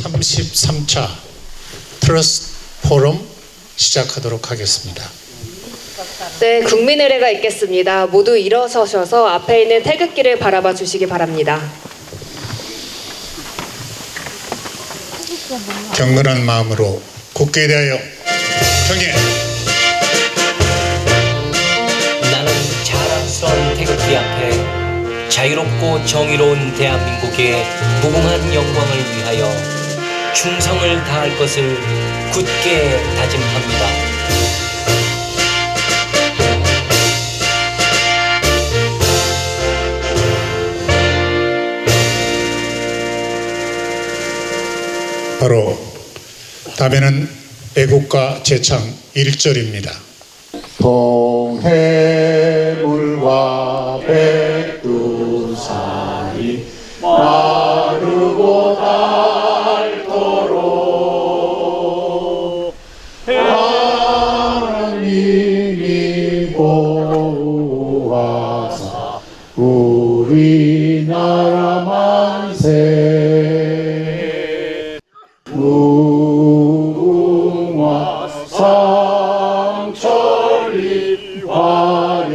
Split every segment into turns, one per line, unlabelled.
33차 트러스트 포럼 시작하도록 하겠습니다.
네, 국민의례가 있겠습니다. 모두 일어서셔서 앞에 있는 태극기를 바라봐 주시기 바랍니다.
경건한 마음으로 국회에 대하여 경례.
나는 자랑스러운 태극기 앞에 자유롭고 정의로운 대한민국의 무궁한 영광을 위하여 충성을 다할 것을 굳게 다짐합니다.
바로 다음에는 애국가 제창 1절입니다.
동해물과 백두산이 마르고 닳도록 하나님이 보호하사 우리나라 만세. 무궁화 상철리 화려강사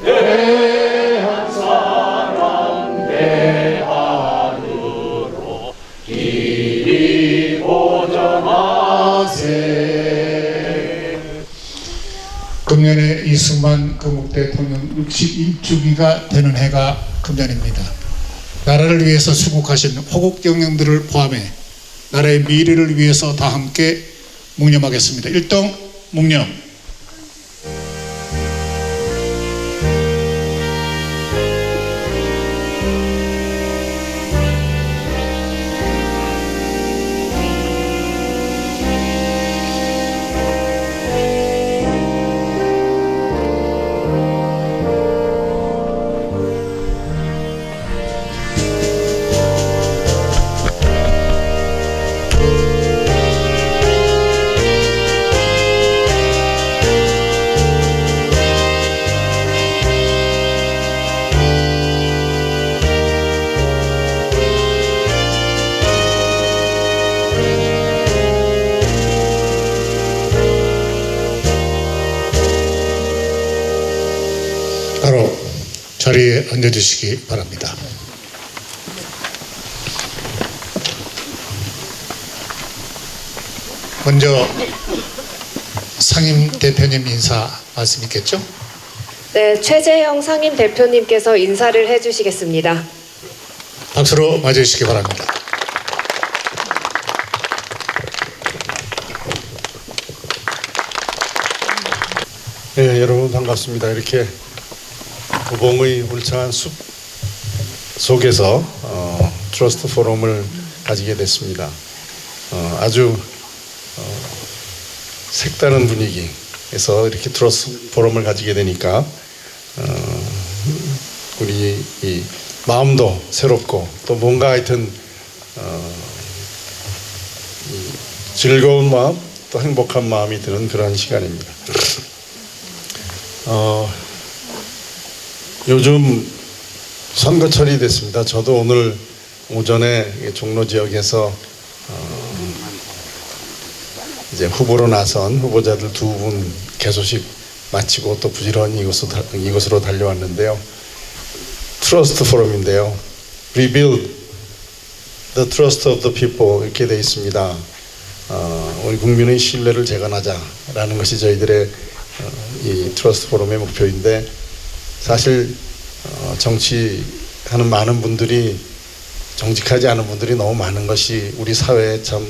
대한 사랑 대한으로 길이 보전하세.
금년에 이승만 건국 대통령 61주기가 되는 해가 금년입니다. 나라를 위해서 수국하신 호국 영령들을 포함해 나라의 미래를 위해서 다 함께 묵념하겠습니다. 1동 묵념. 바로 자리에 앉아주시기 바랍니다. 먼저 상임 대표님 인사 말씀 있겠죠?
네, 최재형 상임 대표님께서 인사를 해주시겠습니다.
박수로 맞아주시기 바랍니다.
네, 여러분 반갑습니다. 이렇게 도봉의 울창한 숲 속에서 트러스트 포럼을 가지게 됐습니다. 아주 색다른 분위기에서 이렇게 트러스트 포럼을 가지게 되니까 우리 이 마음도 새롭고 또 뭔가 하여튼 즐거운 마음 또 행복한 마음이 드는 그런 시간입니다. 요즘 선거철이 됐습니다. 저도 오늘 오전에 종로 지역에서 이제 후보로 나선 후보자들 두 분 개소식 마치고 또 부지런히 이곳으로 달려왔는데요. 트러스트 포럼인데요. Rebuild the trust of the people 이렇게 되어 있습니다. 우리 국민의 신뢰를 재건하자라는 것이 저희들의 이 트러스트 포럼의 목표인데 사실 정치하는 많은 분들이 정직하지 않은 분들이 너무 많은 것이 우리 사회의 참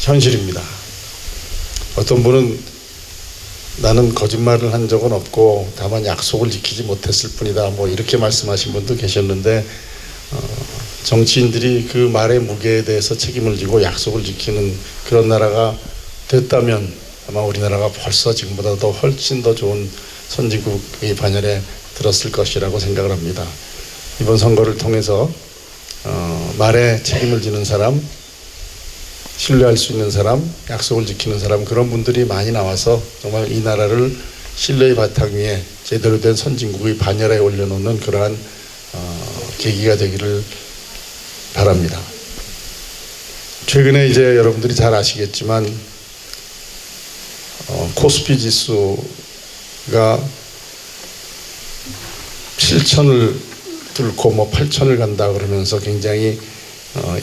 현실입니다. 어떤 분은 나는 거짓말을 한 적은 없고 다만 약속을 지키지 못했을 뿐이다 뭐 이렇게 말씀하신 분도 계셨는데 정치인들이 그 말의 무게에 대해서 책임을 지고 약속을 지키는 그런 나라가 됐다면 아마 우리나라가 벌써 지금보다 더 훨씬 더 좋은 선진국의 반열에 들었을 것이라고 생각을 합니다. 이번 선거를 통해서 말에 책임을 지는 사람, 신뢰할 수 있는 사람, 약속을 지키는 사람 그런 분들이 많이 나와서 정말 이 나라를 신뢰의 바탕 위에 제대로 된 선진국의 반열에 올려놓는 그러한 계기가 되기를 바랍니다. 최근에 이제 여러분들이 잘 아시겠지만 코스피 지수가 7천을 뚫고 뭐 8천을 간다 그러면서 굉장히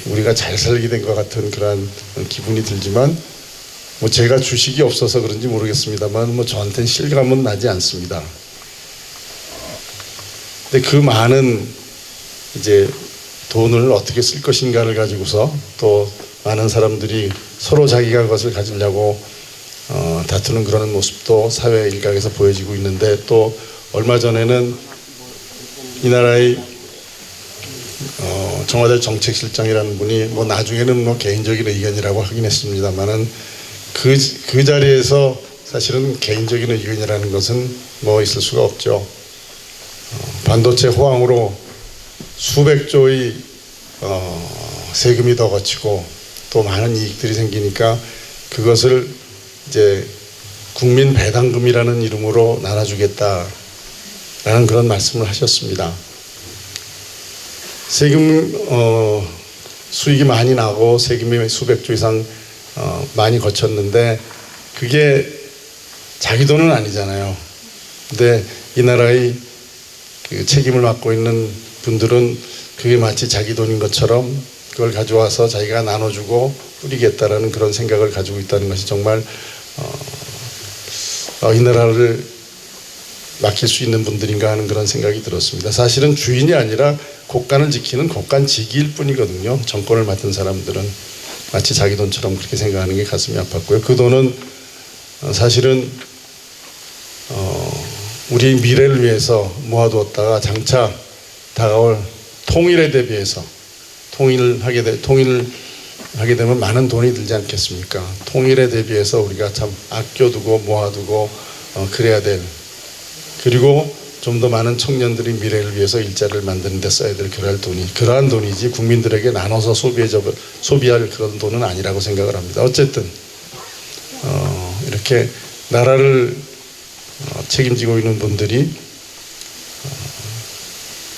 우리가 잘 살게 된 것 같은 그런 기분이 들지만 뭐 제가 주식이 없어서 그런지 모르겠습니다만 뭐 저한테는 실감은 나지 않습니다. 근데 그 많은 이제 돈을 어떻게 쓸 것인가를 가지고서 또 많은 사람들이 서로 자기가 그것을 가지려고 다투는 그런 모습도 사회 일각에서 보여지고 있는데 또 얼마 전에는 이 나라의 청와대 정책실장이라는 분이 뭐 나중에는 뭐 개인적인 의견이라고 하긴 했습니다만은 그 자리에서 사실은 개인적인 의견이라는 것은 뭐 있을 수가 없죠. 반도체 호황으로 수백조의 세금이 더 거치고 또 많은 이익들이 생기니까 그것을 이제 국민 배당금이라는 이름으로 나눠주겠다라는 그런 말씀을 하셨습니다. 세금 수익이 많이 나고 세금이 수백조 이상 많이 거쳤는데 그게 자기 돈은 아니잖아요. 근데 이 나라의 그 책임을 맡고 있는 분들은 그게 마치 자기 돈인 것처럼 그걸 가져와서 자기가 나눠주고 뿌리겠다라는 그런 생각을 가지고 있다는 것이 정말 이 나라를 맡길 수 있는 분들인가 하는 그런 생각이 들었습니다. 사실은 주인이 아니라 국간을 지키는 국간직일 뿐이거든요. 정권을 맡은 사람들은 마치 자기 돈처럼 그렇게 생각하는 게 가슴이 아팠고요. 그 돈은 사실은 우리의 미래를 위해서 모아두었다가 장차 다가올 통일에 대비해서 통일을 하게 되면 많은 돈이 들지 않겠습니까? 통일에 대비해서 우리가 참 아껴두고 모아두고 그래야 될, 그리고 좀 더 많은 청년들이 미래를 위해서 일자리를 만드는 데 써야 될 그러한 돈이지 국민들에게 나눠서 소비할 그런 돈은 아니라고 생각을 합니다. 어쨌든 이렇게 나라를 책임지고 있는 분들이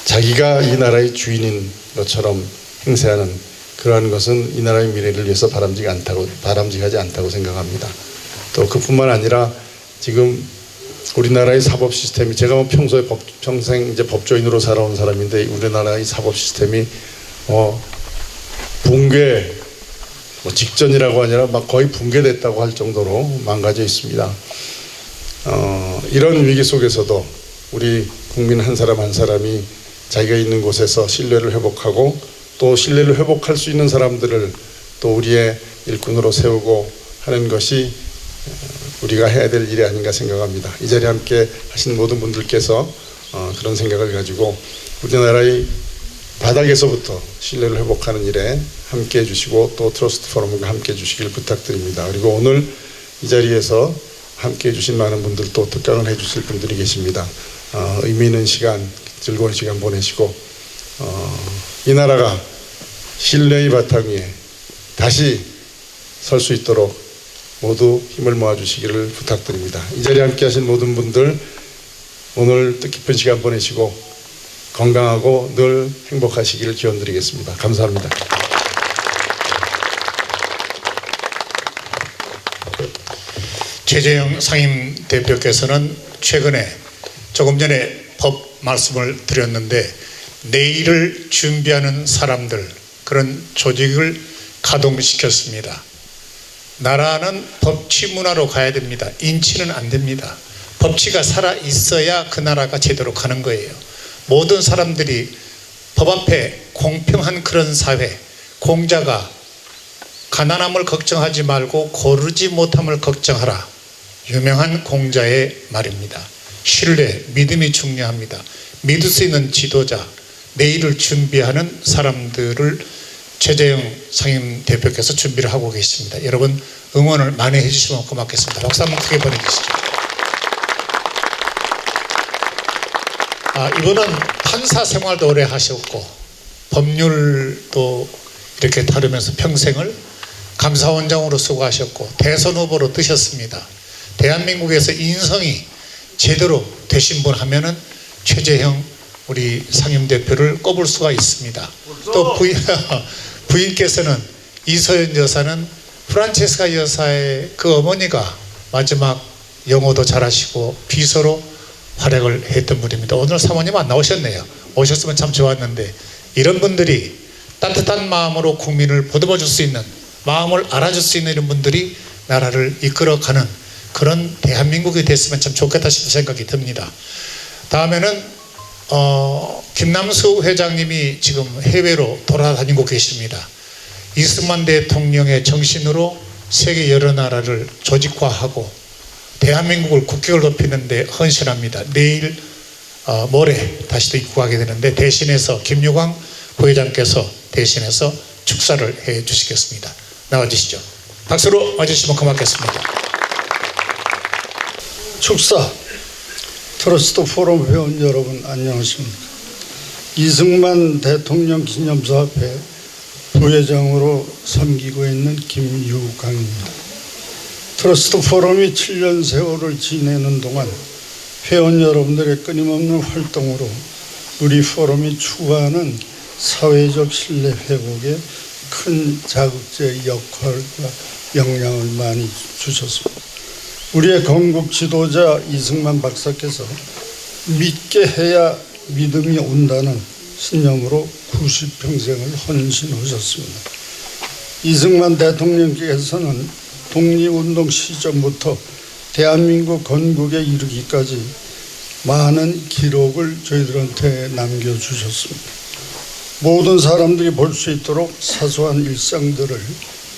자기가 이 나라의 주인인 것처럼 행세하는 그러한 것은 이 나라의 미래를 위해서 바람직하지 않다고 생각합니다. 또 그뿐만 아니라 지금 우리나라의 사법 시스템이, 제가 뭐 평생 이제 법조인으로 살아온 사람인데 우리나라의 사법 시스템이 붕괴 직전이라고 아니라 막 거의 붕괴됐다고 할 정도로 망가져 있습니다. 이런 위기 속에서도 우리 국민 한 사람 한 사람이 자기가 있는 곳에서 신뢰를 회복하고 또 신뢰를 회복할 수 있는 사람들을 또 우리의 일꾼으로 세우고 하는 것이 우리가 해야 될 일이 아닌가 생각합니다. 이 자리에 함께 하신 모든 분들께서 그런 생각을 가지고 우리나라의 바닥에서부터 신뢰를 회복하는 일에 함께 해주시고 또 트러스트 포럼과 함께 해주시길 부탁드립니다. 그리고 오늘 이 자리에서 함께 해주신 많은 분들 또 특강을 해주실 분들이 계십니다. 의미 있는 시간, 즐거운 시간 보내시고 이 나라가 신뢰의 바탕 위에 다시 설 수 있도록 모두 힘을 모아주시기를 부탁드립니다. 이 자리에 함께 하신 모든 분들 오늘 뜻깊은 시간 보내시고 건강하고 늘 행복하시기를 기원드리겠습니다. 감사합니다.
최재형 상임대표께서는 최근에 조금 전에 법 말씀을 드렸는데 내일을 준비하는 사람들, 그런 조직을 가동시켰습니다. 나라는 법치 문화로 가야 됩니다. 인치는 안 됩니다. 법치가 살아 있어야 그 나라가 제대로 가는 거예요. 모든 사람들이 법 앞에 공평한 그런 사회, 공자가 가난함을 걱정하지 말고 고르지 못함을 걱정하라, 유명한 공자의 말입니다. 신뢰, 믿음이 중요합니다. 믿을 수 있는 지도자, 내일을 준비하는 사람들을 최재형 상임대표께서 준비를 하고 계십니다. 여러분 응원을 많이 해주시면 고맙겠습니다. 박수 한번 크게 보내주시죠. 이분은 판사 생활도 오래 하셨고 법률도 이렇게 다루면서 평생을 감사원장으로 수고하셨고 대선 후보로 뜨셨습니다. 대한민국에서 인성이 제대로 되신 분 하면은 최재형 우리 상임대표를 꼽을 수가 있습니다. 또 부인께서는 이소연 여사는 프란체스카 여사의 그 어머니가 마지막 영어도 잘하시고 비서로 활약을 했던 분입니다. 오늘 사모님 안 나오셨네요. 오셨으면 참 좋았는데 이런 분들이 따뜻한 마음으로 국민을 보듬어 줄 수 있는, 마음을 알아줄 수 있는 이런 분들이 나라를 이끌어가는 그런 대한민국이 됐으면 참 좋겠다 싶은 생각이 듭니다. 다음에는 김남수 회장님이 지금 해외로 돌아다니고 계십니다. 이승만 대통령의 정신으로 세계 여러 나라를 조직화하고 대한민국을 국격을 높이는 데 헌신합니다. 내일 모레 다시 또 입국하게 되는데 대신해서 김유광 부회장께서 대신해서 축사를 해 주시겠습니다. 나와주시죠. 박수로 맞으시면 고맙겠습니다.
축사 트러스트 포럼 회원 여러분 안녕하십니까. 이승만 대통령 기념사업회 부회장으로 섬기고 있는 김유광입니다. 트러스트 포럼이 7년 세월을 지내는 동안 회원 여러분들의 끊임없는 활동으로 우리 포럼이 추구하는 사회적 신뢰 회복에 큰 자극제 역할과 영향을 많이 주셨습니다. 우리의 건국 지도자 이승만 박사께서 믿게 해야 믿음이 온다는 신념으로 90평생을 헌신하셨습니다. 이승만 대통령께서는 독립운동 시점부터 대한민국 건국에 이르기까지 많은 기록을 저희들한테 남겨주셨습니다. 모든 사람들이 볼 수 있도록 사소한 일상들을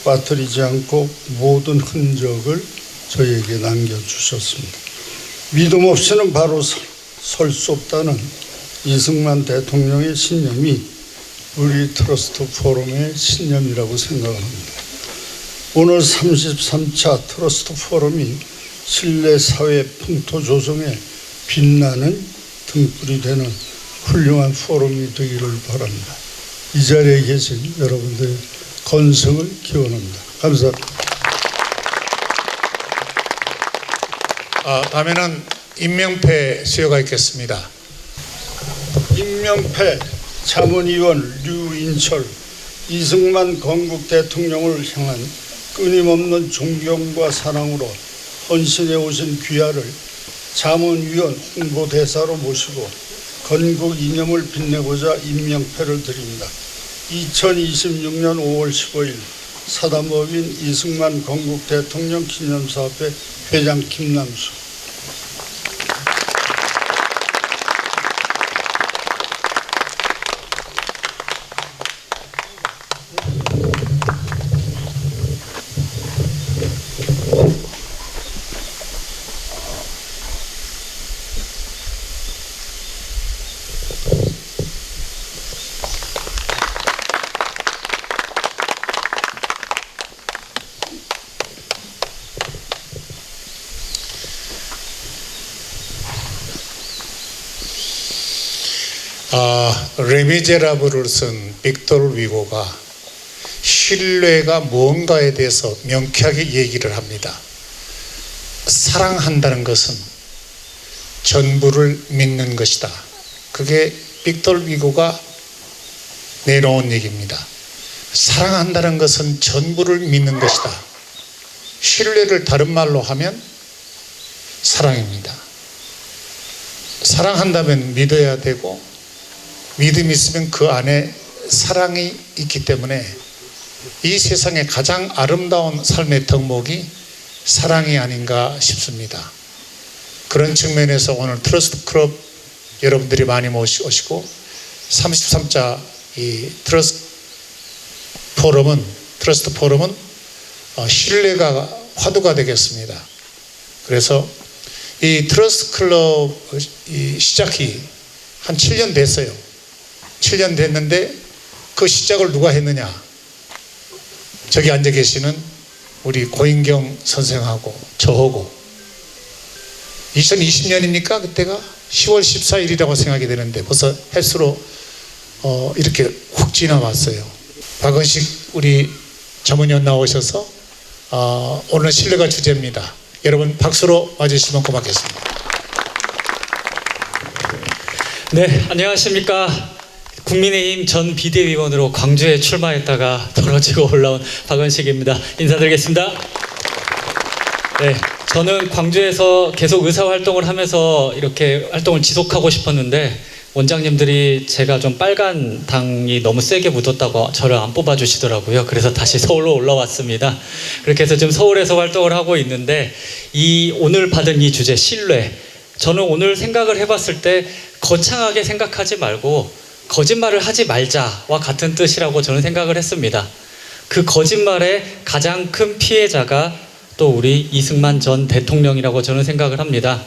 빠뜨리지 않고 모든 흔적을 저희에게 남겨주셨습니다. 믿음 없이는 바로 설 수 없다는 이승만 대통령의 신념이 우리 트러스트 포럼의 신념이라고 생각합니다. 오늘 33차 트러스트 포럼이 신뢰사회 풍토 조성에 빛나는 등불이 되는 훌륭한 포럼이 되기를 바랍니다. 이 자리에 계신 여러분들의 건승을 기원합니다. 감사합니다.
다음에는 임명패 수여가 있겠습니다.
임명패 자문위원 류인철 이승만 건국 대통령을 향한 끊임없는 존경과 사랑으로 헌신해 오신 귀하를 자문위원 홍보대사로 모시고 건국 이념을 빛내고자 임명패를 드립니다. 2026년 5월 15일 사단법인 이승만 건국 대통령 기념사업회 회장 김남수.
레미제라블을 쓴 빅토르 위고가 신뢰가 뭔가에 대해서 명쾌하게 얘기를 합니다. 사랑한다는 것은 전부를 믿는 것이다. 그게 빅토르 위고가 내놓은 얘기입니다. 사랑한다는 것은 전부를 믿는 것이다. 신뢰를 다른 말로 하면 사랑입니다. 사랑한다면 믿어야 되고 믿음이 있으면 그 안에 사랑이 있기 때문에 이 세상에 가장 아름다운 삶의 덕목이 사랑이 아닌가 싶습니다. 그런 측면에서 오늘 트러스트 클럽 여러분들이 많이 오시고 33자 이 트러스트 포럼은 신뢰가 화두가 되겠습니다. 그래서 이 트러스트 클럽 시작이 한 7년 됐어요. 7년 됐는데 그 시작을 누가 했느냐? 저기 앉아 계시는 우리 고인경 선생하고 저하고 2020년입니까? 그때가 10월 14일이라고 생각이 되는데 벌써 횟수로 이렇게 훅 지나왔어요. 박은식 우리 자문위원 나오셔서 오늘 신뢰가 주제입니다. 여러분 박수로 맞으시면 고맙겠습니다.
네, 안녕하십니까. 국민의힘 전 비대위원으로 광주에 출마했다가 떨어지고 올라온 박원식입니다. 인사드리겠습니다. 네, 저는 광주에서 계속 의사활동을 하면서 이렇게 활동을 지속하고 싶었는데 원장님들이 제가 좀 빨간 당이 너무 세게 묻었다고 저를 안 뽑아주시더라고요. 그래서 다시 서울로 올라왔습니다. 그렇게 해서 지금 서울에서 활동을 하고 있는데 오늘 받은 이 주제 신뢰, 저는 오늘 생각을 해봤을 때 거창하게 생각하지 말고 거짓말을 하지 말자와 같은 뜻이라고 저는 생각을 했습니다. 그 거짓말의 가장 큰 피해자가 또 우리 이승만 전 대통령이라고 저는 생각을 합니다.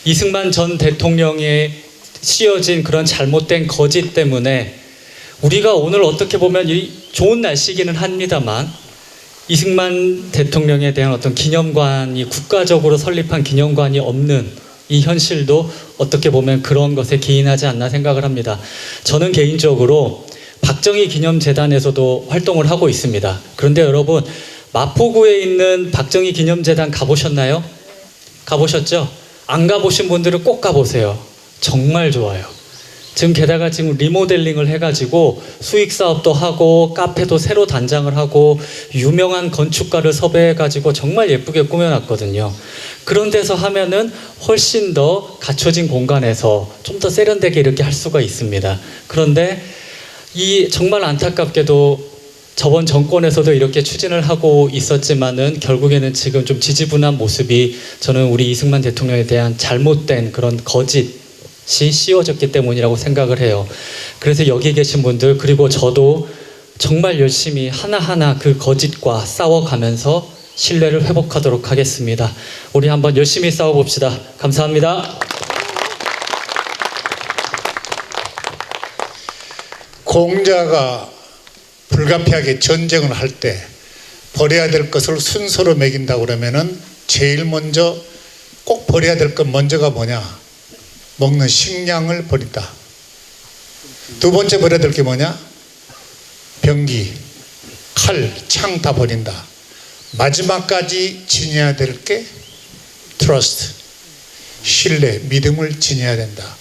이승만 전 대통령의 씌어진 그런 잘못된 거짓 때문에 우리가 오늘 어떻게 보면 좋은 날씨기는 합니다만 이승만 대통령에 대한 어떤 기념관이 국가적으로 설립한 기념관이 없는 이 현실도 어떻게 보면 그런 것에 기인하지 않나 생각을 합니다. 저는 개인적으로 박정희 기념재단에서도 활동을 하고 있습니다. 그런데 여러분, 마포구에 있는 박정희 기념재단 가보셨나요? 가보셨죠? 안 가보신 분들은 꼭 가보세요. 정말 좋아요. 지금 게다가 지금 리모델링을 해가지고 수익 사업도 하고 카페도 새로 단장을 하고 유명한 건축가를 섭외해가지고 정말 예쁘게 꾸며놨거든요. 그런 데서 하면은 훨씬 더 갖춰진 공간에서 좀 더 세련되게 이렇게 할 수가 있습니다. 그런데 이 정말 안타깝게도 저번 정권에서도 이렇게 추진을 하고 있었지만은 결국에는 지금 좀 지지분한 모습이 저는 우리 이승만 대통령에 대한 잘못된 그런 거짓이 씌워졌기 때문이라고 생각을 해요. 그래서 여기 계신 분들 그리고 저도 정말 열심히 하나하나 그 거짓과 싸워가면서 신뢰를 회복하도록 하겠습니다. 우리 한번 열심히 싸워봅시다. 감사합니다.
공자가 불가피하게 전쟁을 할 때 버려야 될 것을 순서로 매긴다고 그러면은 제일 먼저 꼭 버려야 될 것 먼저가 뭐냐? 먹는 식량을 버린다. 두 번째 버려야 될 게 뭐냐? 병기, 칼, 창 다 버린다. 마지막까지 지녀야 될 게 트러스트, 신뢰, 믿음을 지녀야 된다.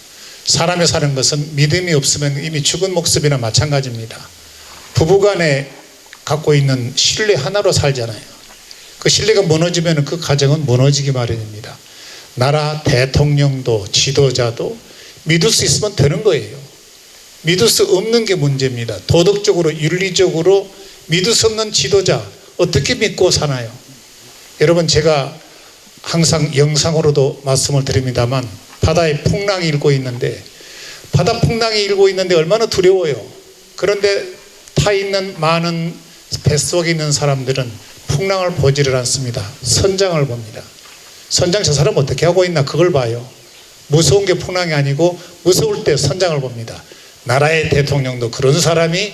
사람이 사는 것은 믿음이 없으면 이미 죽은 목숨이나 마찬가지입니다. 부부간에 갖고 있는 신뢰 하나로 살잖아요. 그 신뢰가 무너지면 그 가정은 무너지기 마련입니다. 나라 대통령도 지도자도 믿을 수 있으면 되는 거예요. 믿을 수 없는 게 문제입니다. 도덕적으로 윤리적으로 믿을 수 없는 지도자 어떻게 믿고 사나요? 여러분, 제가 항상 영상으로도 말씀을 드립니다만 바다에 풍랑이 일고 있는데 바다 풍랑이 일고 있는데 얼마나 두려워요. 그런데 타 있는 많은 뱃속에 있는 사람들은 풍랑을 보지를 않습니다. 선장을 봅니다. 선장 저 사람 어떻게 하고 있나 그걸 봐요. 무서운 게 풍랑이 아니고 무서울 때 선장을 봅니다. 나라의 대통령도 그런 사람이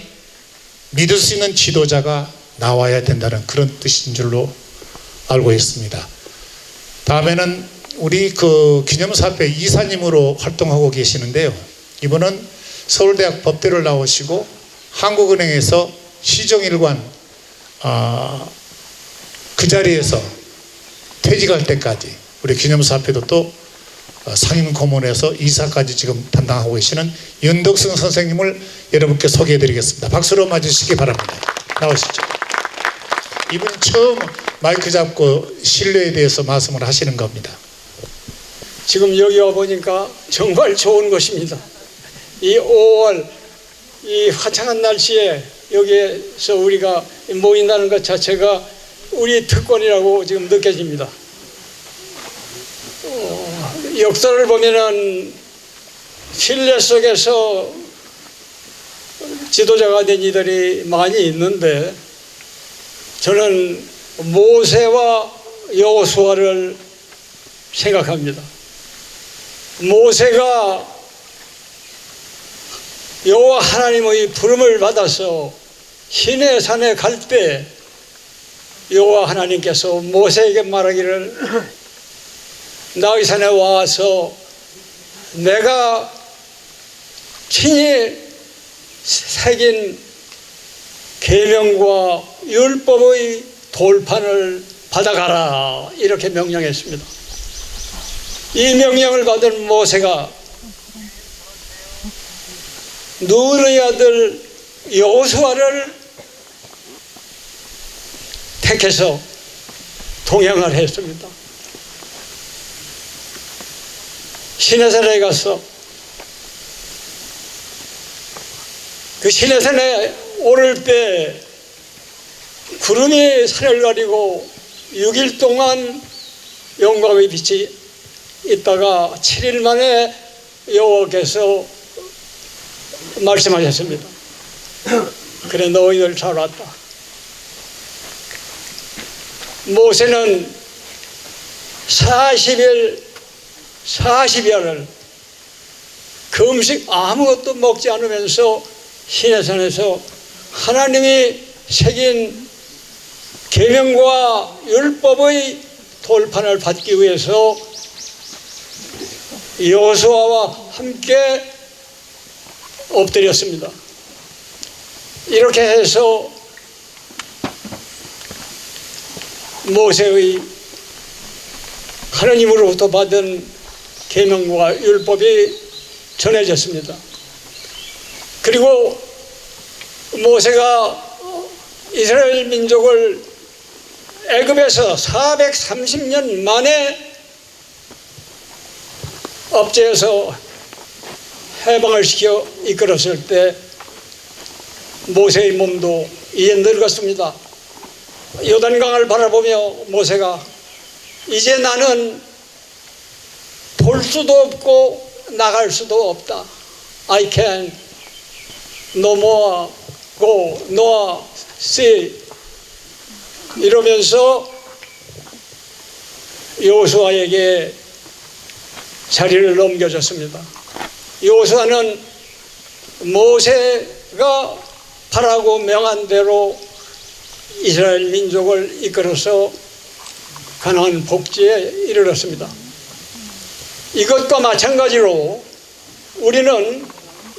믿을 수 있는 지도자가 나와야 된다는 그런 뜻인 줄로 알고 있습니다. 다음에는 우리 그 기념사업회 이사님으로 활동하고 계시는데요. 이분은 서울대학 법대를 나오시고 한국은행에서 시정일관 그 자리에서 퇴직할 때까지 우리 기념사업회도 또 상임 고문에서 이사까지 지금 담당하고 계시는 윤덕승 선생님을 여러분께 소개해드리겠습니다. 박수로 맞으시기 바랍니다. 나오시죠. 이분이 처음 마이크 잡고 신뢰에 대해서 말씀을 하시는 겁니다.
지금 여기 와보니까 정말 좋은 곳입니다. 이 5월 이 화창한 날씨에 여기에서 우리가 모인다는 것 자체가 우리 특권이라고 지금 느껴집니다. 역사를 보면은 신뢰 속에서 지도자가 된 이들이 많이 있는데 저는 모세와 여호수아를 생각합니다. 모세가 여호와 하나님의 부름을 받아서 시내산에 갈 때 여호와 하나님께서 모세에게 말하기를 나의 산에 와서 내가 친히 새긴 계명과 율법의 돌판을 받아가라 이렇게 명령했습니다. 이 명령을 받은 모세가 눈의 아들 여호수아를 택해서 동행을 했습니다. 시내산에 가서 그 시내산에 오를 때 구름이 산을 가리고 6일 동안 영광의 빛이 있다가 7일 만에 여호와께서 말씀하셨습니다. 그래, 너희들 잘 왔다. 모세는 40여일을 금식 아무것도 먹지 않으면서 시내산에서 하나님이 새긴 계명과 율법의 돌판을 받기 위해서 여호수아와 함께 엎드렸습니다. 이렇게 해서 모세의 하나님으로부터 받은 계명과 율법이 전해졌습니다. 그리고 모세가 이스라엘 민족을 애굽에서 430년 만에 업제해서 해방을 시켜 이끌었을 때 모세의 몸도 이제 늙었습니다. 요단강을 바라보며 모세가 이제 나는 볼 수도 없고 나갈 수도 없다. I can no more go, no see. 이러면서 여호수아에게 자리를 넘겨줬습니다. 여호수아는 모세가 바라고 명한 대로 이스라엘 민족을 이끌어서 가나안 복지에 이르렀습니다. 이것과 마찬가지로 우리는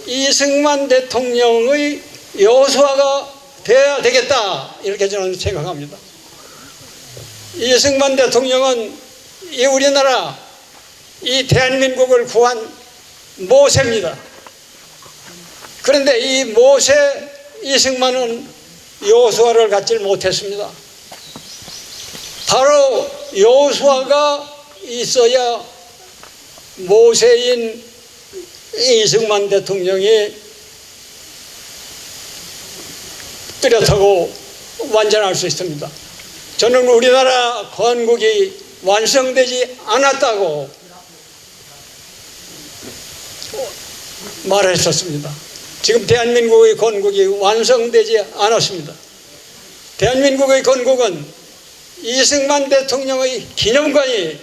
이승만 대통령의 여호수아가 되어야 되겠다, 이렇게 저는 생각합니다. 이승만 대통령은 이 우리나라, 이 대한민국을 구한 모세입니다. 그런데 이 모세 이승만은 여호수아를 갖지 못했습니다. 바로 여호수아가 있어야 모세인 이승만 대통령이 뚜렷하고 완전할 수 있습니다. 저는 우리나라 건국이 완성되지 않았다고 말했었습니다. 지금 대한민국의 건국이 완성되지 않았습니다. 대한민국의 건국은 이승만 대통령의 기념관이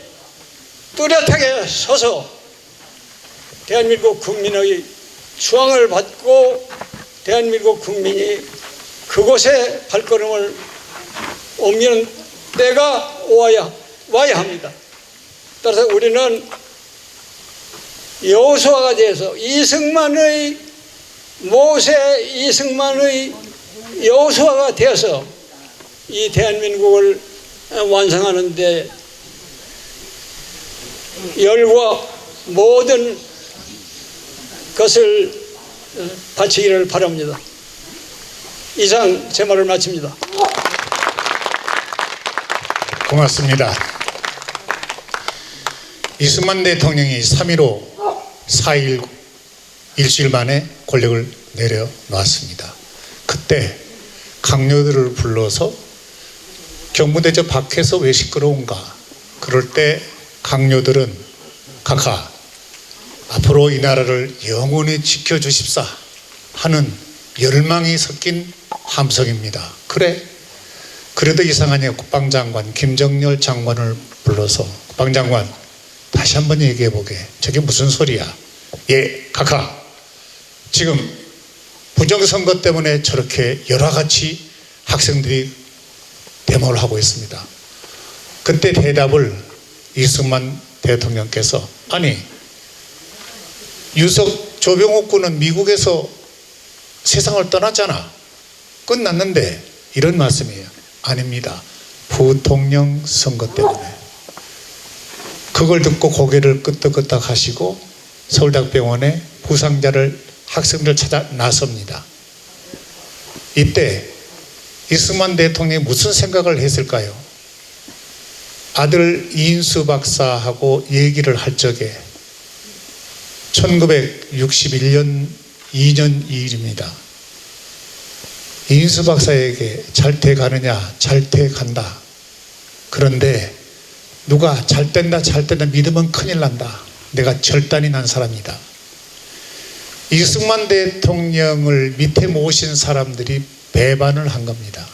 뚜렷하게 서서 대한민국 국민의 추앙을 받고 대한민국 국민이 그곳에 발걸음을 옮기는 때가 와야 합니다. 따라서 우리는 여호수아가 돼서 모세 이승만의 여호수아가 되어서 이 대한민국을 완성하는 데 열과 모든 것을 바치기를 바랍니다. 이상 제 말을 마칩니다.
고맙습니다. 이승만 대통령이 3.15 4.19 일주일 만에 권력을 내려놨습니다. 그때 강요들을 불러서 경무대접 밖에서 왜 시끄러운가? 그럴 때 강요들은 각하 앞으로 이 나라를 영원히 지켜주십사 하는 열망이 섞인 함성입니다. 그래도 이상하냐, 국방장관 김정열 장관을 불러서 국방장관 다시 한번 얘기해보게. 저게 무슨 소리야? 예, 각하. 지금 부정선거 때문에 저렇게 여러 가지 학생들이 데모를 하고 있습니다. 그때 대답을 이승만 대통령께서, 아니 유석 조병옥 군은 미국에서 세상을 떠났잖아. 끝났는데, 이런 말씀이에요. 아닙니다. 부통령 선거 때문에. 그걸 듣고 고개를 끄덕끄덕 하시고 서울대학병원에 부상자를 학생들 찾아 나섭니다. 이때 이승만 대통령이 무슨 생각을 했을까요? 아들 이인수 박사하고 얘기를 할 적에 1961년 2년 2일입니다. 이인수 박사에게 잘 돼 가느냐? 잘 돼 간다. 그런데 누가 잘 된다 믿으면 큰일 난다. 내가 절단이 난 사람이다. 이승만 대통령을 밑에 모신 사람들이 배반을 한 겁니다.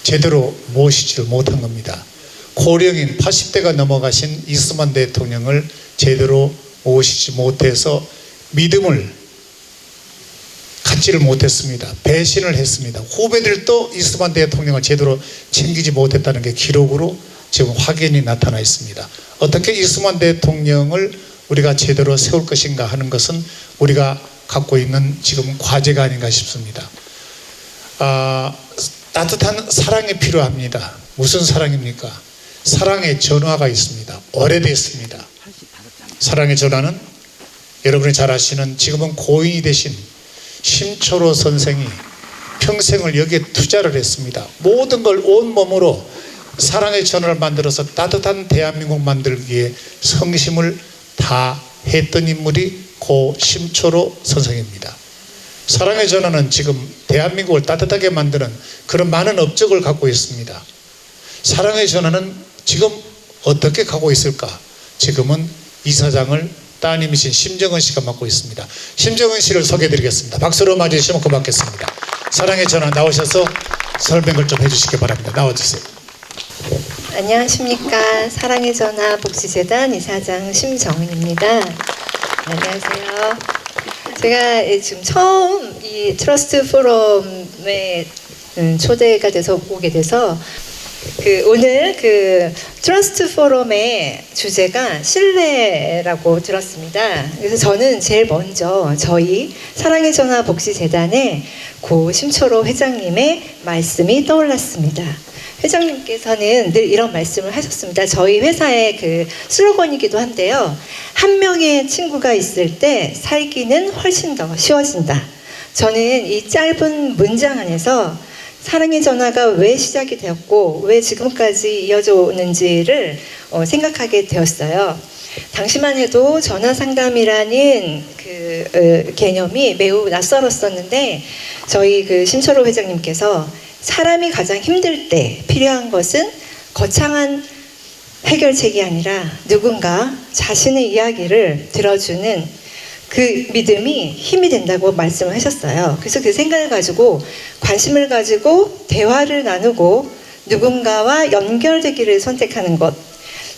제대로 모시지를 못한 겁니다. 고령인 80대가 넘어가신 이승만 대통령을 제대로 모시지 못해서 믿음을 갖지를 못했습니다. 배신을 했습니다. 후배들도 이승만 대통령을 제대로 챙기지 못했다는 게 기록으로 지금 확인이 나타나 있습니다. 어떻게 이승만 대통령을 우리가 제대로 세울 것인가 하는 것은 우리가 갖고 있는 지금 과제가 아닌가 싶습니다. 따뜻한 사랑이 필요합니다. 무슨 사랑입니까? 사랑의 전화가 있습니다. 오래됐습니다. 사랑의 전화는 여러분이 잘 아시는 지금은 고인이 되신 심초로 선생이 평생을 여기에 투자를 했습니다. 모든 걸 온몸으로 사랑의 전화를 만들어서 따뜻한 대한민국 만들기에 성심을 다 했던 인물이 고 심초로 선생입니다. 사랑의 전화는 지금 대한민국을 따뜻하게 만드는 그런 많은 업적을 갖고 있습니다. 사랑의 전화는 지금 어떻게 가고 있을까? 지금은 이사장을 따님이신 심정은 씨가 맡고 있습니다. 심정은 씨를 소개해드리겠습니다. 박수로 맞이해 주시면 고맙겠습니다. 사랑의 전화 나오셔서 설명을 좀 해주시기 바랍니다. 나와주세요.
안녕하십니까. 사랑의 전화 복지재단 이사장 심정은입니다. 안녕하세요. 제가 지금 처음 이 트러스트 포럼에 초대가 돼서 오게 돼서 오늘 트러스트 포럼의 주제가 신뢰라고 들었습니다. 그래서 저는 제일 먼저 저희 사랑의 전화 복지재단의 고 심초로 회장님의 말씀이 떠올랐습니다. 회장님께서는 늘 이런 말씀을 하셨습니다. 저희 회사의 슬로건이기도 한데요. 한 명의 친구가 있을 때 살기는 훨씬 더 쉬워진다. 저는 이 짧은 문장 안에서 사랑의 전화가 왜 시작이 되었고 왜 지금까지 이어져 오는지를 생각하게 되었어요. 당시만 해도 전화 상담이라는 개념이 매우 낯설었었는데 저희 심초로 회장님께서 사람이 가장 힘들 때 필요한 것은 거창한 해결책이 아니라 누군가 자신의 이야기를 들어주는 그 믿음이 힘이 된다고 말씀을 하셨어요. 그래서 그 생각을 가지고 관심을 가지고 대화를 나누고 누군가와 연결되기를 선택하는 것.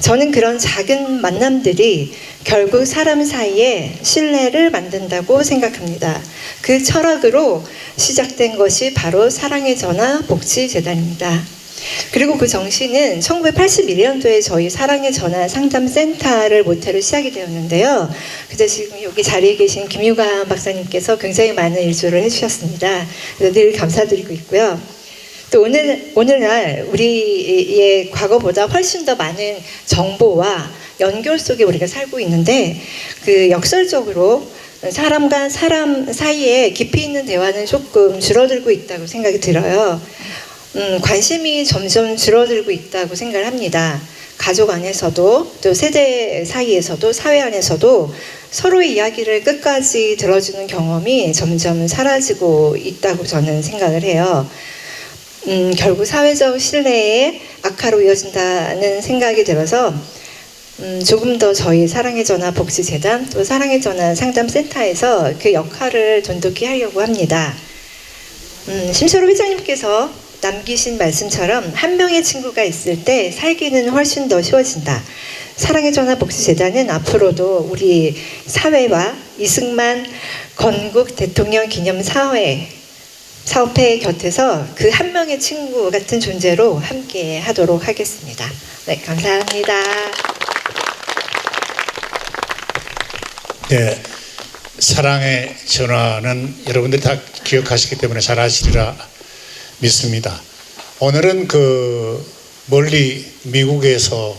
저는 그런 작은 만남들이 결국 사람 사이에 신뢰를 만든다고 생각합니다. 그 철학으로 시작된 것이 바로 사랑의 전화 복지재단입니다. 그리고 그 정신은 1981년도에 저희 사랑의 전화 상담센터를 모태로 시작이 되었는데요. 그래서 지금 여기 자리에 계신 김유관 박사님께서 굉장히 많은 일조를 해주셨습니다. 그래서 늘 감사드리고 있고요. 또 오늘날 우리의 과거보다 훨씬 더 많은 정보와 연결 속에 우리가 살고 있는데 역설적으로 사람과 사람 사이에 깊이 있는 대화는 조금 줄어들고 있다고 생각이 들어요. 관심이 점점 줄어들고 있다고 생각을 합니다. 가족 안에서도 또 세대 사이에서도 사회 안에서도 서로의 이야기를 끝까지 들어주는 경험이 점점 사라지고 있다고 저는 생각을 해요. 결국 사회적 신뢰의 악화로 이어진다는 생각이 들어서 조금 더 저희 사랑의 전화 복지재단 또 사랑의 전화 상담센터에서 그 역할을 돈독히 하려고 합니다. 심초로 회장님께서 남기신 말씀처럼 한 명의 친구가 있을 때 살기는 훨씬 더 쉬워진다. 사랑의 전화 복지재단은 앞으로도 우리 사회와 이승만 건국 대통령 기념 사업회 곁에서 그 한 명의 친구 같은 존재로 함께 하도록 하겠습니다. 네, 감사합니다.
네, 사랑의 전화는 여러분들이 다 기억하시기 때문에 잘 아시리라 믿습니다. 오늘은 멀리 미국에서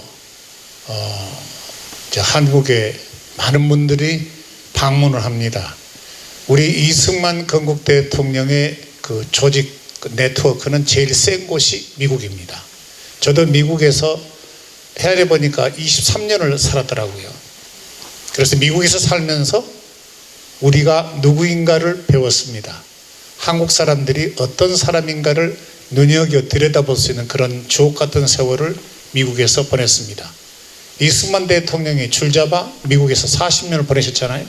한국에 많은 분들이 방문을 합니다. 우리 이승만 건국 대통령의 그 조직 네트워크는 제일 센 곳이 미국입니다. 저도 미국에서 헤아려 보니까 23년을 살았더라고요. 그래서 미국에서 살면서 우리가 누구인가를 배웠습니다. 한국 사람들이 어떤 사람인가를 눈여겨 들여다볼 수 있는 그런 주옥 같은 세월을 미국에서 보냈습니다. 이승만 대통령이 줄잡아 미국에서 40년을 보내셨잖아요.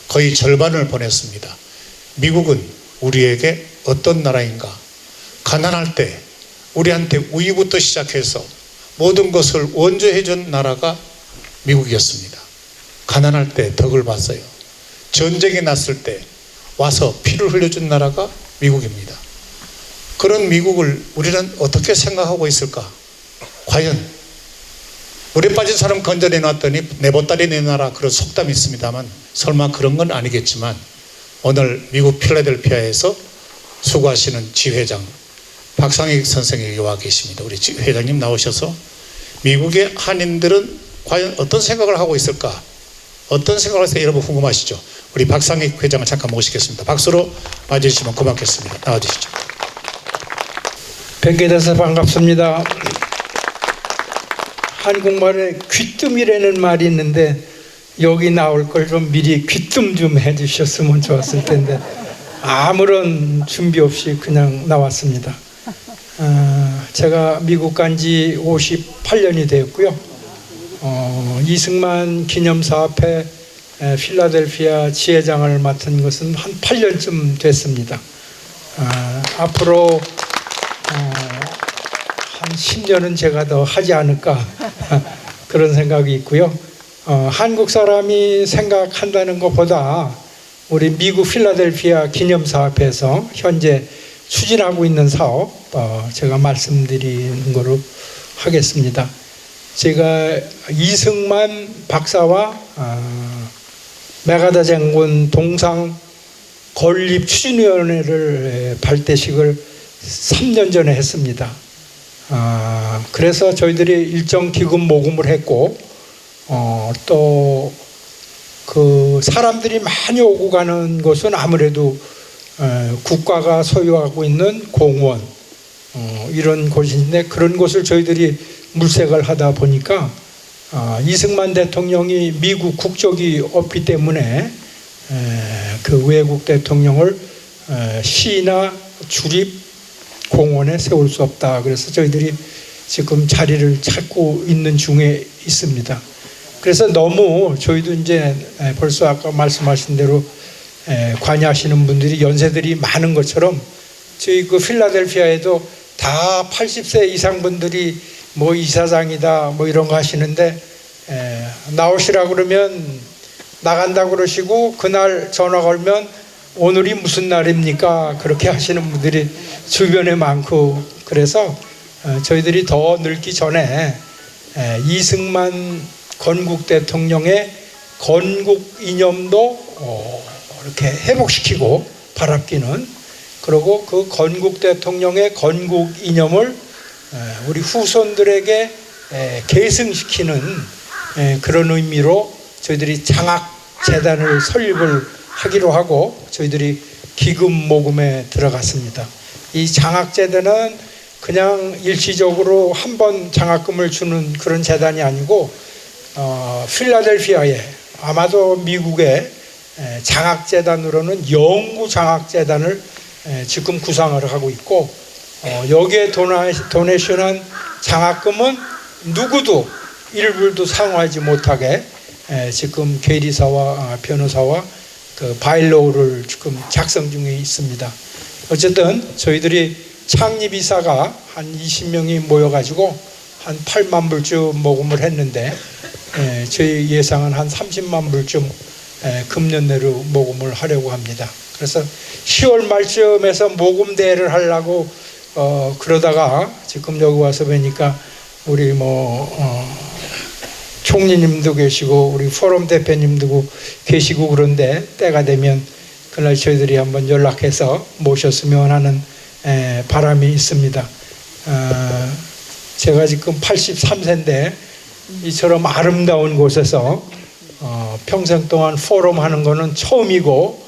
거의 절반을 보냈습니다. 미국은 우리에게 어떤 나라인가? 가난할 때 우리한테 우유부터 시작해서 모든 것을 원조해 준 나라가 미국이었습니다. 가난할 때 덕을 봤어요. 전쟁이 났을 때 와서 피를 흘려준 나라가 미국입니다. 그런 미국을 우리는 어떻게 생각하고 있을까? 과연 물에 빠진 사람 건져내 놨더니 내 보따리 내놔라, 그런 속담이 있습니다만 설마 그런 건 아니겠지만, 오늘 미국 필라델피아에서 수고하시는 지회장 박상익 선생님이 와 계십니다. 우리 회장님 나오셔서 미국의 한인들은 과연 어떤 생각을 하고 있을까? 어떤 생각을 해서 여러분 궁금하시죠? 우리 박상익 회장을 잠깐 모시겠습니다. 박수로 맞이해주시면 고맙겠습니다. 나와주시죠.
뵙게 돼서 반갑습니다. 한국말에 귀뜸이라는 말이 있는데 여기 나올 걸 좀 미리 귀뜸 좀 해주셨으면 좋았을 텐데 아무런 준비 없이 그냥 나왔습니다. 제가 미국 간 지 58년이 되었고요. 이승만 기념사업회 필라델피아 지회장을 맡은 것은 한 8년쯤 됐습니다. 앞으로 한 10년은 제가 더 하지 않을까 그런 생각이 있고요. 한국 사람이 생각한다는 것보다 우리 미국 필라델피아 기념사업에서 현재 추진하고 있는 사업 제가 말씀드리는 거로 하겠습니다. 제가 이승만 박사와 메가다 장군 동상 건립 추진위원회를 발대식을 3년 전에 했습니다. 그래서 저희들이 일정 기금 모금을 했고 또 그 사람들이 많이 오고 가는 곳은 아무래도 국가가 소유하고 있는 공원 이런 곳인데, 그런 곳을 저희들이 물색을 하다 보니까 이승만 대통령이 미국 국적이 없기 때문에 그 외국 대통령을 시나 주립 공원에 세울 수 없다. 그래서 저희들이 지금 자리를 찾고 있는 중에 있습니다. 그래서 너무 저희도 이제 벌써 아까 말씀하신 대로 관여하시는 분들이 연세들이 많은 것처럼 저희 그 필라델피아에도 다 80세 이상 분들이 뭐 이사장이다 뭐 이런 거 하시는데 나오시라 그러면 나간다 그러시고 그날 전화 걸면 오늘이 무슨 날입니까? 그렇게 하시는 분들이 주변에 많고, 그래서 저희들이 더 늙기 전에 이승만 건국 대통령의 건국 이념도 이렇게 회복시키고 바랍기는, 그리고 그 건국 대통령의 건국 이념을 우리 후손들에게 계승시키는 그런 의미로 저희들이 장학재단을 설립을 하기로 하고 저희들이 기금 모금에 들어갔습니다. 이 장학재단은 그냥 일시적으로 한 번 장학금을 주는 그런 재단이 아니고 필라델피아에, 아마도 미국의 장학재단으로는 영구 장학재단을 지금 구상을 하고 있고, 여기에 도네이션한 장학금은 누구도 일불도 사용하지 못하게 지금 계리사와 변호사와 그 바일로우를 지금 작성 중에 있습니다. 어쨌든 저희들이 창립이사가 한 20명이 모여가지고 한 8만 불쯤 모금을 했는데 저희 예상은 한 30만 불쯤 금년 내로 모금을 하려고 합니다. 그래서 10월 말쯤에서 모금 대회를 하려고 그러다가 지금 여기 와서 뵈니까 우리 총리님도 계시고 우리 포럼 대표님도 계시고 그런데 때가 되면 그날 저희들이 한번 연락해서 모셨으면 하는 바람이 있습니다. 제가 지금 83세인데 이처럼 아름다운 곳에서 평생 동안 포럼 하는 거는 처음이고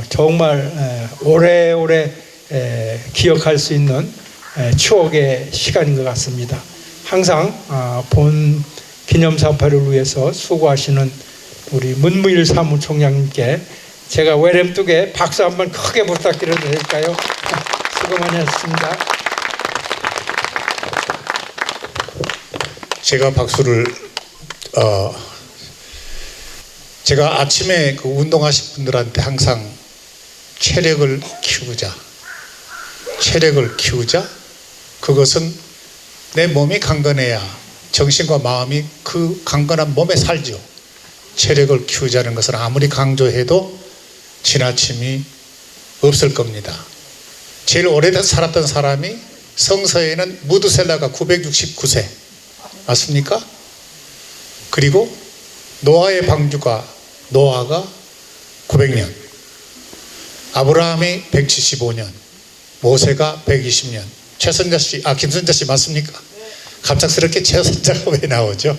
정말 오래오래 기억할 수 있는 추억의 시간인 것 같습니다. 항상 본 기념사파를 위해서 수고하시는 우리 문무일 사무총장님께 제가 외렘뚝에 박수 한번 크게 부탁드려도 될까요? 수고 많이 하셨습니다.
제가 박수를 제가 아침에 그 운동하신 분들한테 항상 체력을 키우자. 그것은 내 몸이 강건해야 정신과 마음이 그 강건한 몸에 살죠. 체력을 키우자는 것은 아무리 강조해도 지나침이 없을 겁니다. 제일 오래 살았던 사람이 성서에는 무드셀라가 969세 맞습니까? 그리고 노아의 방주가 노아가 900년, 아브라함이 175년, 모세가 120년. 최선자 씨, 김선자 씨 맞습니까? 갑작스럽게 최선자가 왜 나오죠?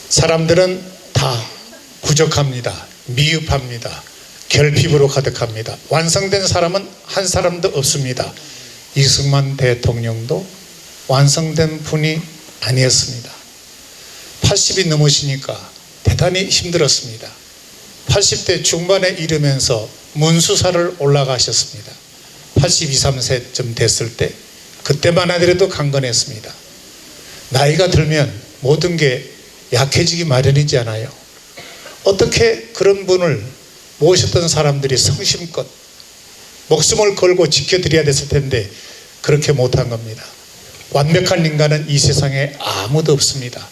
사람들은 다 부족합니다. 미흡합니다. 결핍으로 가득합니다. 완성된 사람은 한 사람도 없습니다. 이승만 대통령도 완성된 분이 아니었습니다. 80이 넘으시니까 대단히 힘들었습니다. 80대 중반에 이르면서 문수사를 올라가셨습니다. 82, 3세쯤 됐을 때 그때만 하더라도 강건했습니다. 나이가 들면 모든 게 약해지기 마련이지 않아요. 어떻게 그런 분을 모셨던 사람들이 성심껏 목숨을 걸고 지켜드려야 됐을 텐데 그렇게 못한 겁니다. 완벽한 인간은 이 세상에 아무도 없습니다.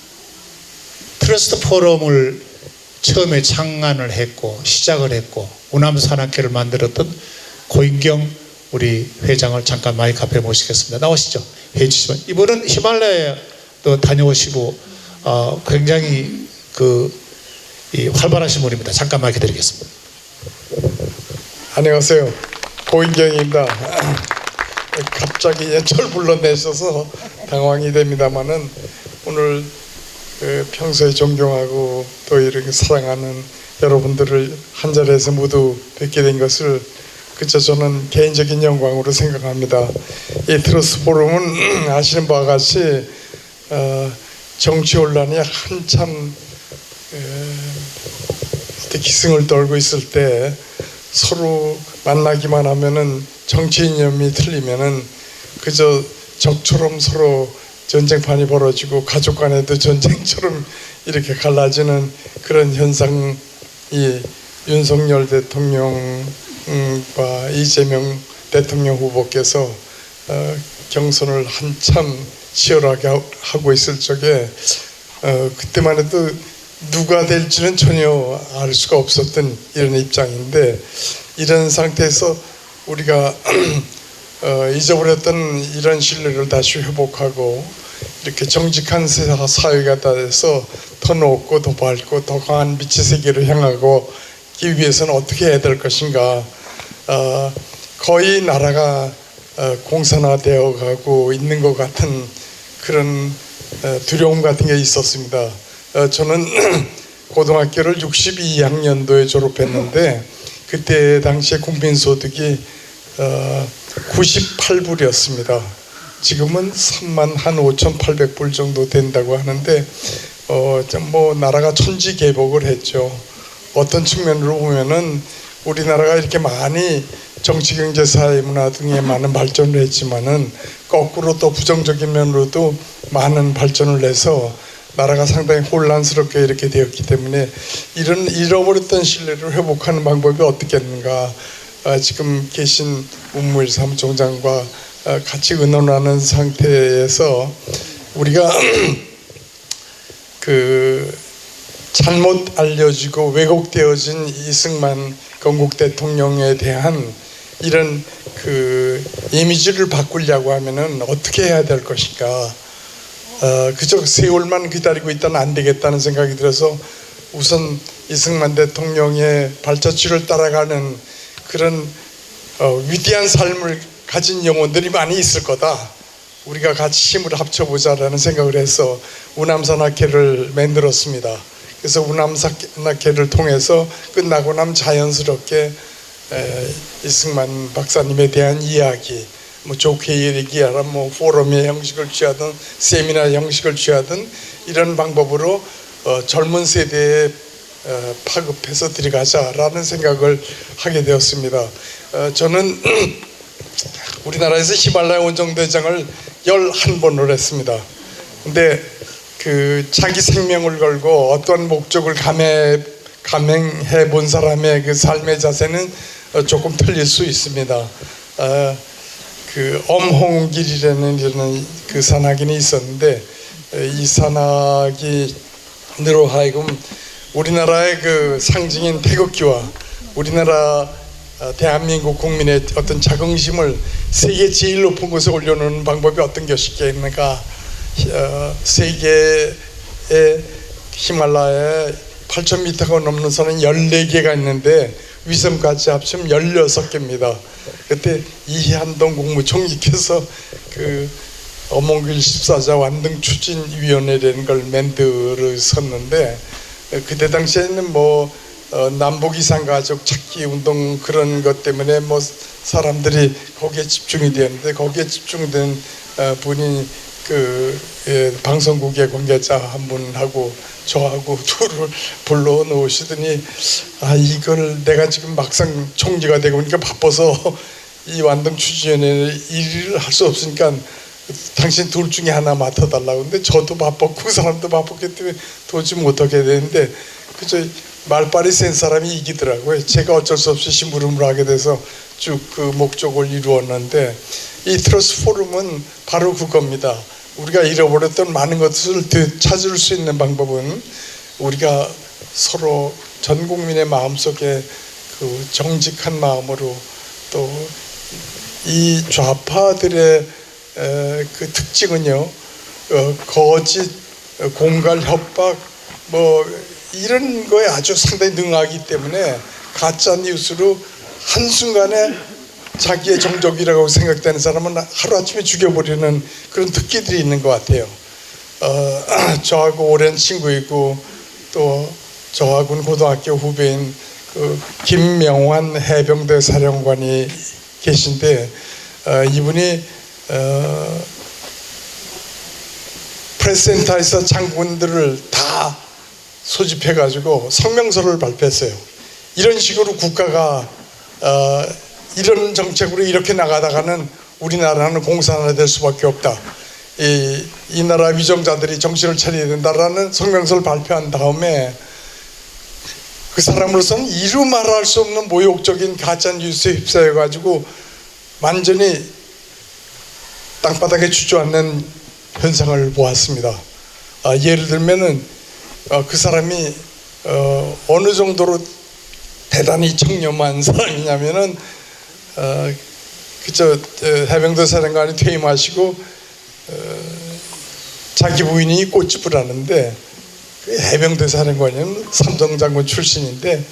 트러스트 포럼을 처음에 창안을 했고 시작을 했고 우남산악회를 만들었던 고인경 우리 회장을 잠깐 마이크 앞에 모시겠습니다. 나오시죠. 해주시면 이분은 히말라야도 다녀오시고 굉장히 이 활발하신 분입니다. 잠깐 마이크 드리겠습니다.
안녕하세요. 고인경입니다. 갑자기 연철 불러내셔서 당황이 됩니다만은 오늘 평소에 존경하고 또 이렇게 사랑하는 여러분들을 한 자리에서 모두 뵙게 된 것을 그저 저는 개인적인 영광으로 생각합니다. 이 트러스트 포럼은 아시는 바와 같이 정치 혼란이 한참 기승을 떨고 있을 때 서로 만나기만 하면은 정치 이념이 틀리면은 그저 적처럼 서로 전쟁판이 벌어지고 가족 간에도 전쟁처럼 이렇게 갈라지는 그런 현상이 윤석열 대통령과 이재명 대통령 후보께서 경선을 한참 치열하게 하고 있을 적에 그때만 해도 누가 될지는 전혀 알 수가 없었던 이런 입장인데 이런 상태에서 우리가 잊어버렸던 이런 신뢰를 다시 회복하고 이렇게 정직한 사회가 돼서 더 높고 더 밝고 더 강한 빛의 세계를 향하기 위해서는 어떻게 해야 될 것인가. 거의 나라가 공산화되어 가고 있는 것 같은 그런 두려움 같은 게 있었습니다. 저는 고등학교를 62학년도에 졸업했는데 그때 당시에 국민소득이 98불이었습니다. 지금은 35,800불 정도 된다고 하는데 뭐 나라가 천지개복을 했죠. 어떤 측면으로 보면은 우리나라가 이렇게 많이 정치, 경제, 사회, 문화 등에 많은 발전을 했지만은 거꾸로 또 부정적인 면으로도 많은 발전을 해서 나라가 상당히 혼란스럽게 이렇게 되었기 때문에 이런 잃어버렸던 신뢰를 회복하는 방법이 어떻겠는가. 지금 계신 문무일 사무총장과 같이 의논하는 상태에서 우리가 잘못 알려지고 왜곡되어진 이승만 건국 대통령에 대한 이런 이미지를 바꾸려고 하면은 어떻게 해야 될 것인가. 그저 세월만 기다리고 있다는 안 되겠다는 생각이 들어서 우선 이승만 대통령의 발자취를 따라가는 그런 위대한 삶을 가진 영혼들이 많이 있을 거다. 우리가 같이 힘을 합쳐보자라는 생각을 해서 우남산악회를 만들었습니다. 그래서 우남사나케를 통해서 끝나고 나면 자연스럽게 이승만 박사님에 대한 이야기, 뭐 좋게 얘기하라, 뭐 포럼의 형식을 취하든 세미나 형식을 취하든 이런 방법으로 젊은 세대에 파급해서 들어가자라는 생각을 하게 되었습니다. 저는 우리나라에서 히말라야 원정대장을 11번을 했습니다. 근데 그 자기 생명을 걸고 어떤 목적을 감행해 본 사람의 그 삶의 자세는 조금 틀릴 수 있습니다. 그 엄홍길이라는 그 산악인이 있었는데 이 산악인으로 하여금 우리나라의 그 상징인 태극기와 우리나라 대한민국 국민의 어떤 자긍심을 세계 제일 높은 곳에 올려놓는 방법이 어떤 것이겠는가. 세계의 히말라야에 8,000m가 넘는 산은 14개가 있는데 위성까지 합치면 16개입니다. 그때 이한동 국무총리께서 그 엄홍길 14자 완등 추진위원회라는 걸 만들었었는데 그때 당시에는 뭐 남북 이산 가족 찾기 운동 그런 것 때문에 뭐 사람들이 거기에 집중이 되었는데 거기에 집중된 분이 그 방송국의 관계자 한 분하고 저하고 둘을 불러 놓으시더니 이걸 내가 지금 막상 총리가 되고 보니까 바빠서 이 완등 추진위원회 일을 할 수 없으니까 당신 둘 중에 하나 맡아달라고. 근데 저도 바빴고 그 사람도 바빴기 때문에 도저히 못하게 되는데 그저 말빨이 센 사람이 이기더라고요. 제가 어쩔 수 없이 심부름을 하게 돼서 쭉 그 목적을 이루었는데 이 트러스트 포럼은 바로 그겁니다. 우리가 잃어버렸던 많은 것을 되찾을 수 있는 방법은 우리가 서로 전 국민의 마음속에 그 정직한 마음으로 또 이 좌파들의 그 특징은요, 거짓, 공갈, 협박 뭐 이런 거에 아주 상당히 능하기 때문에 가짜 뉴스로 한순간에 자기의 정적이라고 생각되는 사람은 하루아침에 죽여버리는 그런 특기들이 있는 것 같아요. 저하고 오랜 친구이고 또 저하고는 고등학교 후배인 그 김명환 해병대 사령관이 계신데 이분이 프레스센터에서 장군들을 다 소집해가지고 성명서를 발표했어요. 이런 식으로 국가가 이런 정책으로 이렇게 나가다가는 우리나라는 공산화될 수밖에 없다. 이 나라 위정자들이 정신을 차려야 된다라는 성명서를 발표한 다음에 그 사람으로서는 이루 말할 수 없는 모욕적인 가짜 뉴스에 휩싸여가지고 완전히 땅바닥에 주저앉는 현상을 보았습니다. 예를 들면은 그 사람이 어느 정도로 대단히 청렴한 사람이냐면은 그저 해병대 사령관이 퇴임하시고 자기 부인이 꽃집을 하는데 그 해병대 사령관은 삼성장군 출신인데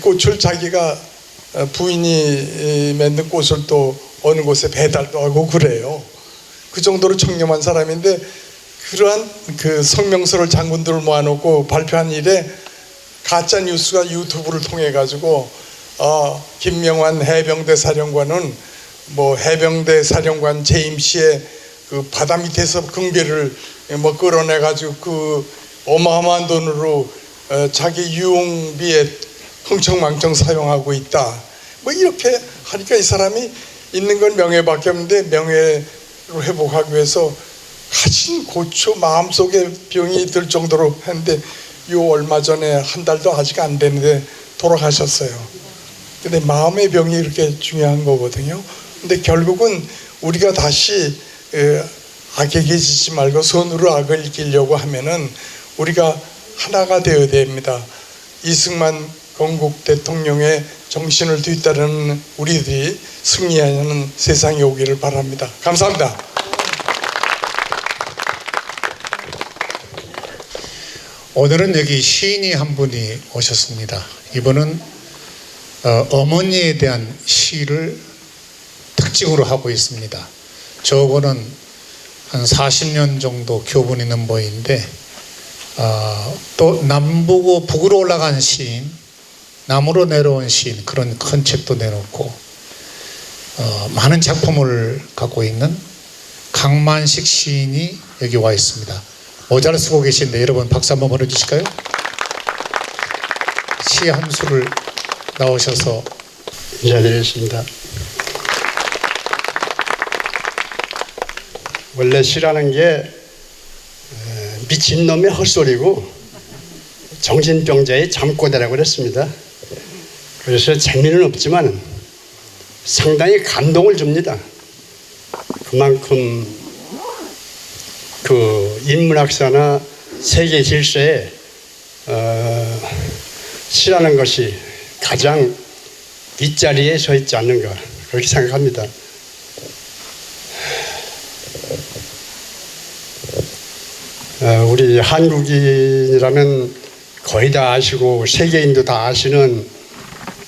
꽃을 자기가 부인이 만든 꽃을 또 어느 곳에 배달도 하고 그래요. 그 정도로 청렴한 사람인데 그러한 그 성명서를 장군들을 모아놓고 발표한 일에 가짜 뉴스가 유튜브를 통해 가지고 김명환 해병대 사령관은 뭐 해병대 사령관 재임 시에 그 바다 밑에서 금괴를 뭐 끌어내 가지고 그 어마어마한 돈으로 자기 유흥비에 흥청망청 사용하고 있다. 뭐 이렇게 하니까 이 사람이 있는 건 명예밖에 없는데 명예를 회복하기 위해서 가진 고초 마음속에 병이 들 정도로 했는데 요 얼마 전에 한 달도 아직 안 됐는데 돌아가셨어요. 근데 마음의 병이 이렇게 중요한 거거든요. 근데 결국은 우리가 다시 악에게 지지 말고 선으로 악을 이기려고 하면은 우리가 하나가 되어야 됩니다. 이승만 건국 대통령의 정신을 뒤따르는 우리들이 승리하는 세상이 오기를 바랍니다. 감사합니다.
오늘은 여기 시인이 한 분이 오셨습니다. 이분은 어머니에 대한 시를 특징으로 하고 있습니다. 저거는 한 40년 정도 교분 있는 분인데 또 남북고 북으로 올라간 시인, 남으로 내려온 시인 그런 큰 책도 내놓고 많은 작품을 갖고 있는 강만식 시인이 여기 와 있습니다. 모자를 쓰고 계신데 여러분 박수 한번 보내주실까요? 시 한 수를 나오셔서
인사드리겠습니다. 원래 시라는 게 미친놈의 헛소리고 정신병자의 잠꼬대라고 그랬습니다. 그래서 재미는 없지만 상당히 감동을 줍니다. 그만큼 그 인문학사나 세계 질서에 시라는 것이 가장 윗자리에 서 있지 않는가 그렇게 생각합니다. 우리 한국인이라면 거의 다 아시고 세계인도 다 아시는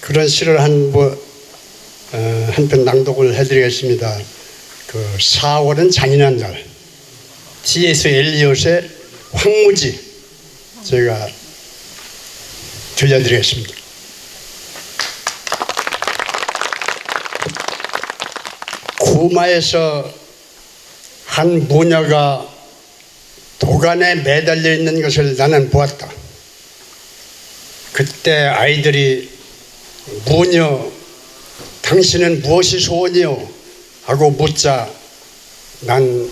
그런 시를 한 편 낭독을 해드리겠습니다. 그 4월은 잔인한 날, T.S. 엘리엇의 황무지 제가 들려드리겠습니다. 구마에서 한 모녀가 도간에 매달려 있는 것을 나는 보았다. 그때 아이들이 모녀 당신은 무엇이 소원이요? 하고 묻자 난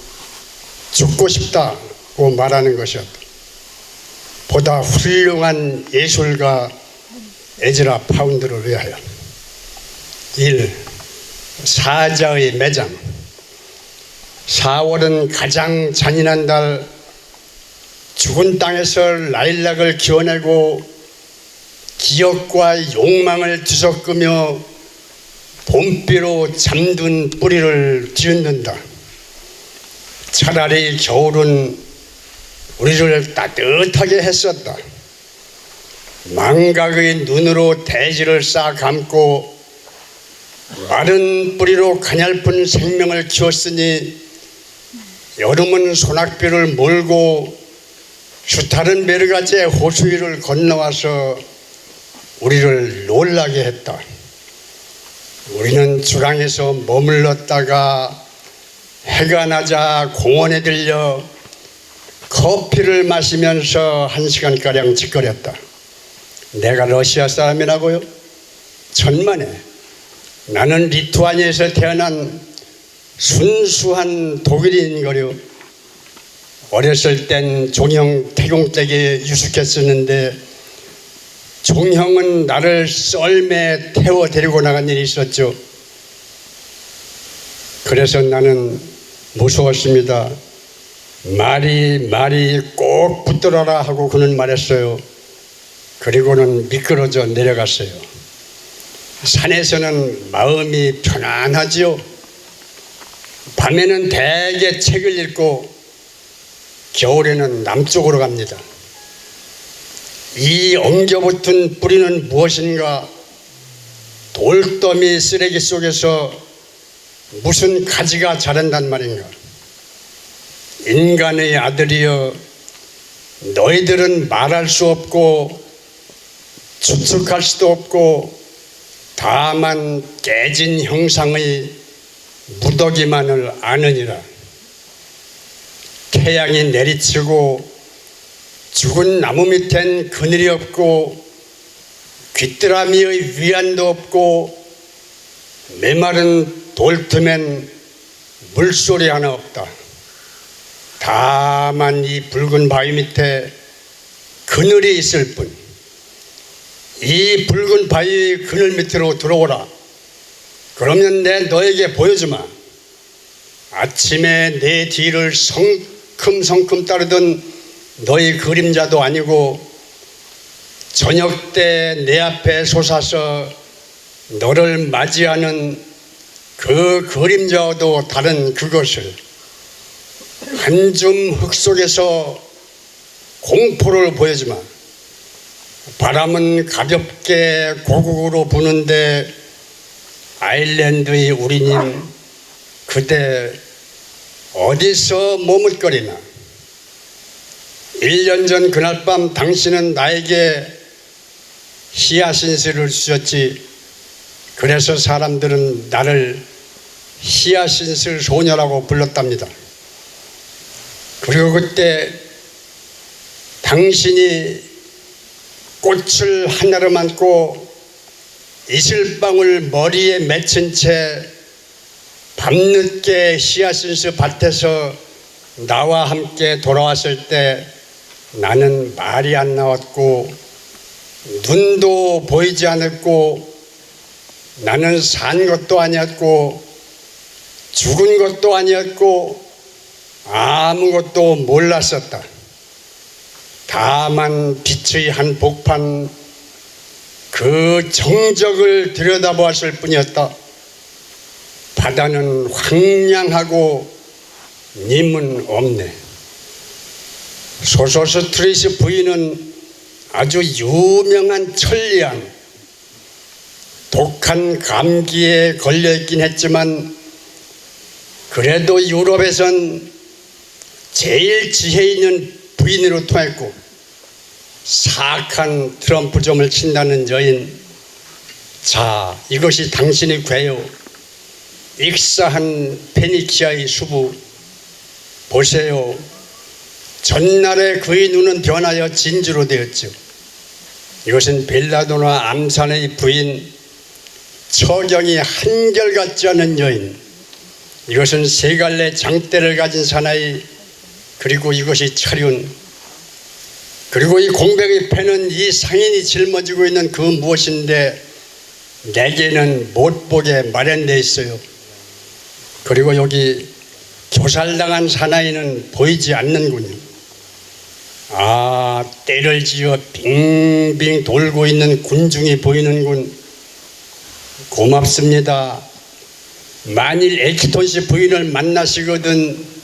죽고 싶다고 말하는 것이었다. 보다 훌륭한 예술가 에즈라 파운드를 위하여 1. 사자의 매장 4월은 가장 잔인한 달 죽은 땅에서 라일락을 기어내고 기억과 욕망을 뒤섞으며 봄비로 잠든 뿌리를 뒤흔든다. 차라리 겨울은 우리를 따뜻하게 했었다. 망각의 눈으로 대지를 싸 감고 마른 뿌리로 가냘픈 생명을 키웠으니 여름은 소낙비를 몰고 슈타른 베르가제 호수위를 건너와서 우리를 놀라게 했다. 우리는 주랑에서 머물렀다가 해가 나자 공원에 들려 커피를 마시면서 1시간가량 짓거렸다. 내가 러시아 사람이라고요? 천만에. 나는 리투아니아에서 태어난 순수한 독일인거려. 어렸을 땐 종형 태공댁에 유숙했었는데 종형은 나를 썰매 태워 데리고 나간 일이 있었죠. 그래서 나는 무서웠습니다. 말이 꼭 붙들어라 하고 그는 말했어요. 그리고는 미끄러져 내려갔어요. 산에서는 마음이 편안하지요. 밤에는 대개 책을 읽고 겨울에는 남쪽으로 갑니다. 이 엉겨붙은 뿌리는 무엇인가? 돌더미 쓰레기 속에서 무슨 가지가 자란단 말인가? 인간의 아들이여, 너희들은 말할 수 없고 추측할 수도 없고 다만 깨진 형상의 무더기만을 아느니라. 태양이 내리치고 죽은 나무 밑엔 그늘이 없고 귀뚜라미의 위안도 없고 메마른 돌틈엔 물소리 하나 없다. 다만 이 붉은 바위 밑에 그늘이 있을 뿐. 이 붉은 바위 그늘 밑으로 들어오라. 그러면 내 너에게 보여주마. 아침에 내 뒤를 성큼성큼 따르던 너희 그림자도 아니고 저녁 때 내 앞에 솟아서 너를 맞이하는 그 그림자와도 다른 그것을 한 줌 흙 속에서 공포를 보여주마. 바람은 가볍게 고국으로 부는데 아일랜드의 우리님 그대 어디서 머뭇거리나. 1년 전 그날 밤 당신은 나에게 히야신스를 주셨지. 그래서 사람들은 나를 히야신스 소녀라고 불렀답니다. 그리고 그때 당신이 꽃을 하나로 안고 이슬방울 머리에 맺힌 채 밤늦게 히야신스 밭에서 나와 함께 돌아왔을 때 나는 말이 안 나왔고 눈도 보이지 않았고 나는 산 것도 아니었고 죽은 것도 아니었고 아무것도 몰랐었다. 다만 빛의 한 복판 그 정적을 들여다보았을 뿐이었다. 바다는 황량하고 님은 없네. 소소스트레이스 부인은 아주 유명한 천리안, 독한 감기에 걸려있긴 했지만 그래도 유럽에선 제일 지혜 있는 부인으로 통했고 사악한 트럼프점을 친다는 여인. 자, 이것이 당신의 괴요. 익사한 페니키아의 수부. 보세요. 전날에 그의 눈은 변하여 진주로 되었죠. 이것은 벨라도나 암산의 부인, 처경이 한결같지 않은 여인. 이것은 세 갈래 장대를 가진 사나이. 그리고 이것이 차륜. 그리고 이 공백의 패는 이 상인이 짊어지고 있는 그 무엇인데 내게는 못 보게 마련되어 있어요. 그리고 여기 교살당한 사나이는 보이지 않는군요. 아, 때를 지어 빙빙 돌고 있는 군중이 보이는군. 고맙습니다. 만일 에키톤씨 부인을 만나시거든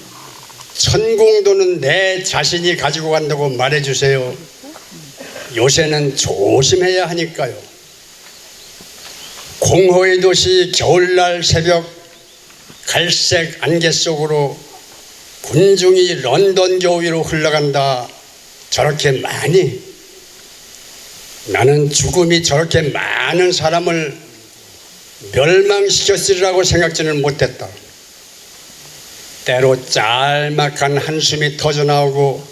천공도는 내 자신이 가지고 간다고 말해주세요. 요새는 조심해야 하니까요. 공허의 도시 겨울날 새벽 갈색 안개 속으로 군중이 런던 교 위로 흘러간다. 저렇게 많이. 나는 죽음이 저렇게 많은 사람을 멸망시켰으리라고 생각지는 못했다. 때로 짤막한 한숨이 터져나오고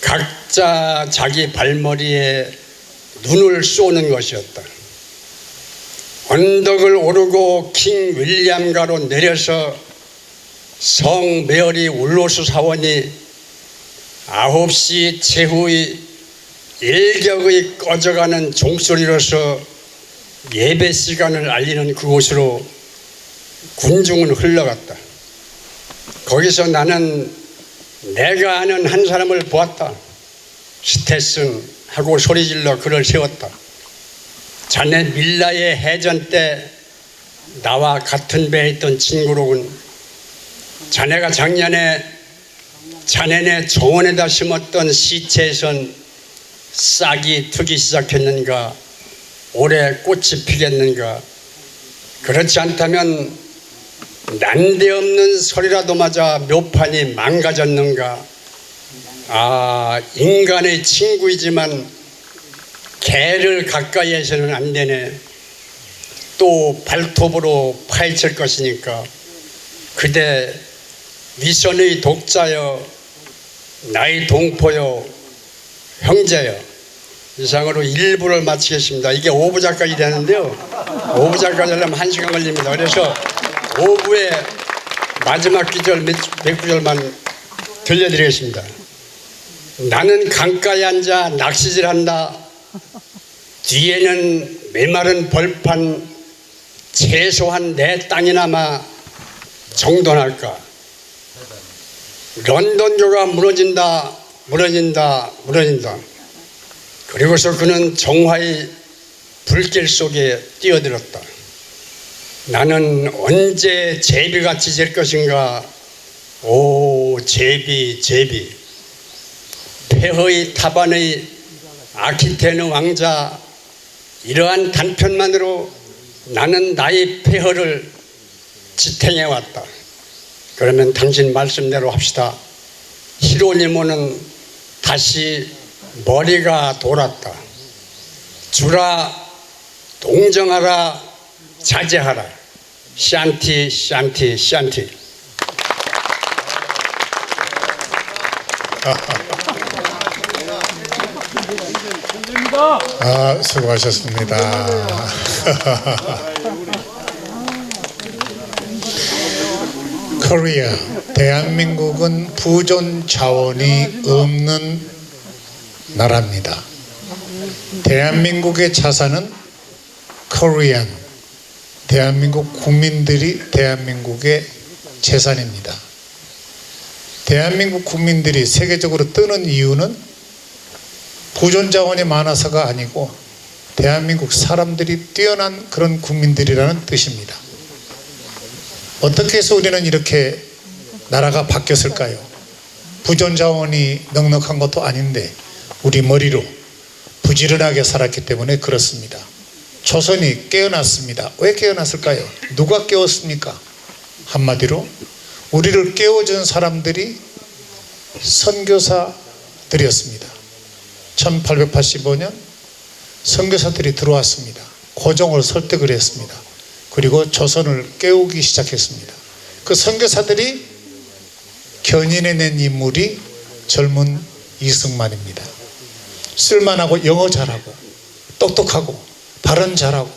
각자 자기 발머리에 눈을 쏘는 것이었다. 언덕을 오르고 킹 윌리엄가로 내려서 성 메어리 울로스 사원이 9시 최후의 일격의 꺼져가는 종소리로서 예배 시간을 알리는 그곳으로 군중은 흘러갔다. 거기서 나는 내가 아는 한 사람을 보았다. 스테슨 하고 소리질러 그를 세웠다. 자네 밀라의 해전 때 나와 같은 배에 있던 친구로군. 자네가 작년에 자네네 정원에다 심었던 시체에선 싹이 트기 시작했는가? 올해 꽃이 피겠는가? 그렇지 않다면 난데없는 소리라도 맞아 묘판이 망가졌는가? 아, 인간의 친구이지만 개를 가까이 해서는 안 되네. 또 발톱으로 파헤칠 것이니까. 그대 위선의 독자여, 나의 동포여, 형제여. 이상으로 1부를 마치겠습니다. 이게 5부작까지 되는데요. 5부작까지 하려면 1시간 걸립니다. 그래서 5부의 마지막 구절 몇 구절만 들려드리겠습니다. 나는 강가에 앉아 낚시질한다. 뒤에는 메마른 벌판, 최소한 내 땅이나마 정돈할까. 런던교가 무너진다, 무너진다, 무너진다. 그리고서 그는 정화의 불길 속에 뛰어들었다. 나는 언제 제비같이 될 것인가. 오, 제비, 제비. 폐허의 타반의 아키테느 왕자. 이러한 단편만으로 나는 나의 폐허를 지탱해왔다. 그러면 당신 말씀대로 합시다. 히로니모는 다시 머리가 돌았다. 주라 동정하라 자제하라. 샨티 샨티 샨티.
아, 수고하셨습니다. 코리아, 대한민국은 부존 자원이 없는 나라입니다. 대한민국의 자산은 코리안, 대한민국 국민들이 대한민국의 재산입니다. 대한민국 국민들이 세계적으로 뜨는 이유는 부존 자원이 많아서가 아니고 대한민국 사람들이 뛰어난 그런 국민들이라는 뜻입니다. 어떻게 해서 우리는 이렇게 나라가 바뀌었을까요? 부존 자원이 넉넉한 것도 아닌데 우리 머리로 부지런하게 살았기 때문에 그렇습니다. 조선이 깨어났습니다. 왜 깨어났을까요? 누가 깨웠습니까? 한마디로 우리를 깨워준 사람들이 선교사들이었습니다. 1885년 선교사들이 들어왔습니다. 고종을 설득을 했습니다. 그리고 조선을 깨우기 시작했습니다. 그 선교사들이 견인해낸 인물이 젊은 이승만입니다. 쓸만하고 영어 잘하고 똑똑하고 발언 잘하고,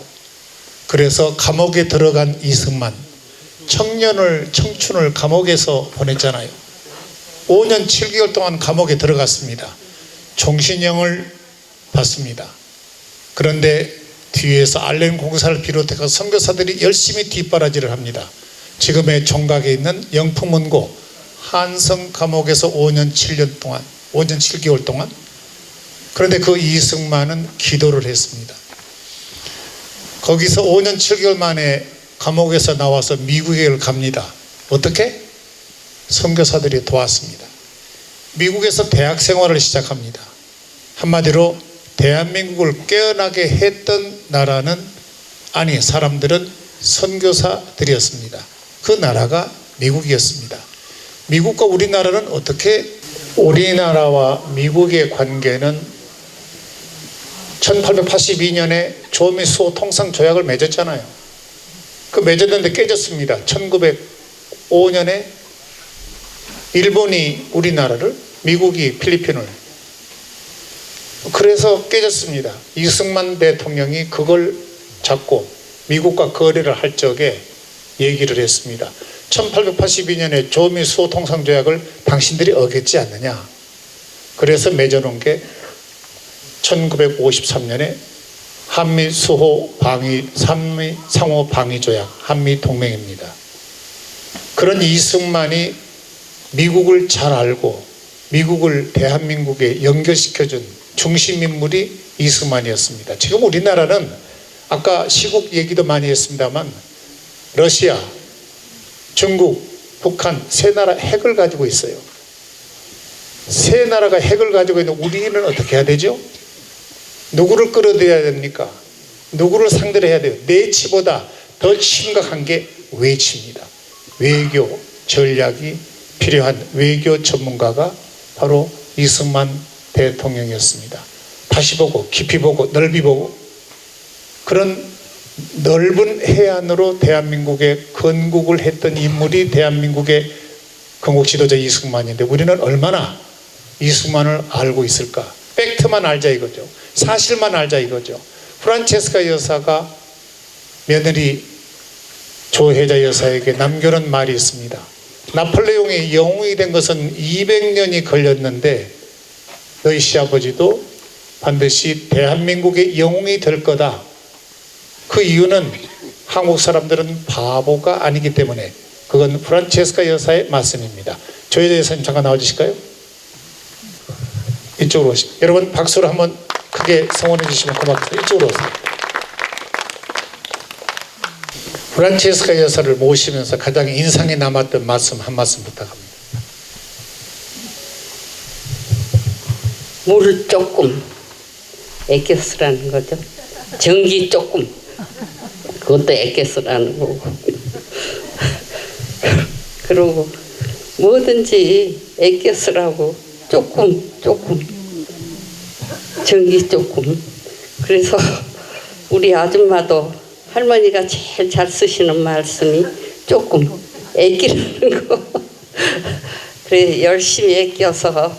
그래서 감옥에 들어간 이승만, 청춘을 감옥에서 보냈잖아요. 5년 7개월 동안 감옥에 들어갔습니다. 종신형을 받습니다. 그런데 뒤에서 알렌 공사를 비롯해서 선교사들이 열심히 뒷바라지를 합니다. 지금의 종각에 있는 영풍문고 한성 감옥에서 5년 7개월 동안. 그런데 그 이승만은 기도를 했습니다. 거기서 5년 7개월 만에 감옥에서 나와서 미국에 갑니다. 어떻게? 선교사들이 도왔습니다. 미국에서 대학 생활을 시작합니다. 한마디로 대한민국을 깨어나게 했던 나라는, 아니 사람들은 선교사들이었습니다. 그 나라가 미국이었습니다. 미국과 우리나라는 어떻게, 우리나라와 미국의 관계는 1882년에 조미수호 통상조약을 맺었잖아요. 그 맺었는데 깨졌습니다. 1905년에 일본이 우리나라를, 미국이 필리핀을, 그래서 깨졌습니다. 이승만 대통령이 그걸 잡고 미국과 거래를 할 적에 얘기를 했습니다. 1882년에 조미수호 통상조약을 당신들이 어겼지 않느냐. 그래서 맺어놓은 게 1953년에 한미 상호 방위 조약, 한미 동맹입니다. 그런 이승만이 미국을 잘 알고 미국을 대한민국에 연결시켜준 중심인물이 이승만이었습니다. 지금 우리나라는 아까 시국 얘기도 많이 했습니다만 러시아, 중국, 북한 세 나라 핵을 가지고 있어요. 세 나라가 핵을 가지고 있는 우리는 어떻게 해야 되죠? 누구를 끌어들여야 됩니까? 누구를 상대로 해야 돼요? 내치보다 더 심각한 게 외치입니다. 외교 전략이 필요한 외교 전문가가 바로 이승만 대통령이었습니다. 다시 보고 깊이 보고 넓이 보고, 그런 넓은 해안으로 대한민국에 건국을 했던 인물이 대한민국의 건국 지도자 이승만인데 우리는 얼마나 이승만을 알고 있을까? 팩트만 알자 이거죠. 사실만 알자 이거죠. 프란체스카 여사가 며느리 조혜자 여사에게 남겨놓은 말이 있습니다. 나폴레옹이 영웅이 된 것은 200년이 걸렸는데 너희 시아버지도 반드시 대한민국의 영웅이 될 거다. 그 이유는 한국 사람들은 바보가 아니기 때문에. 그건 프란체스카 여사의 말씀입니다. 조혜자 여사님 잠깐 나와주실까요? 이쪽으로 오시죠. 여러분 박수로 한번 크게 성원해 주시면 고맙습니다. 이쪽으로 오세요. 프란체스카 여사를 모시면서 가장 인상에 남았던 말씀 한 말씀 부탁합니다.
물 조금 아껴 쓰라는 거죠. 전기 조금, 그것도 아껴 쓰라는 거고. 그리고 뭐든지 아껴 쓰라고, 조금 조금, 전기 조금. 그래서 우리 아줌마도 할머니가 제일 잘 쓰시는 말씀이 조금 애끼라는 거. 그래 열심히 애껴서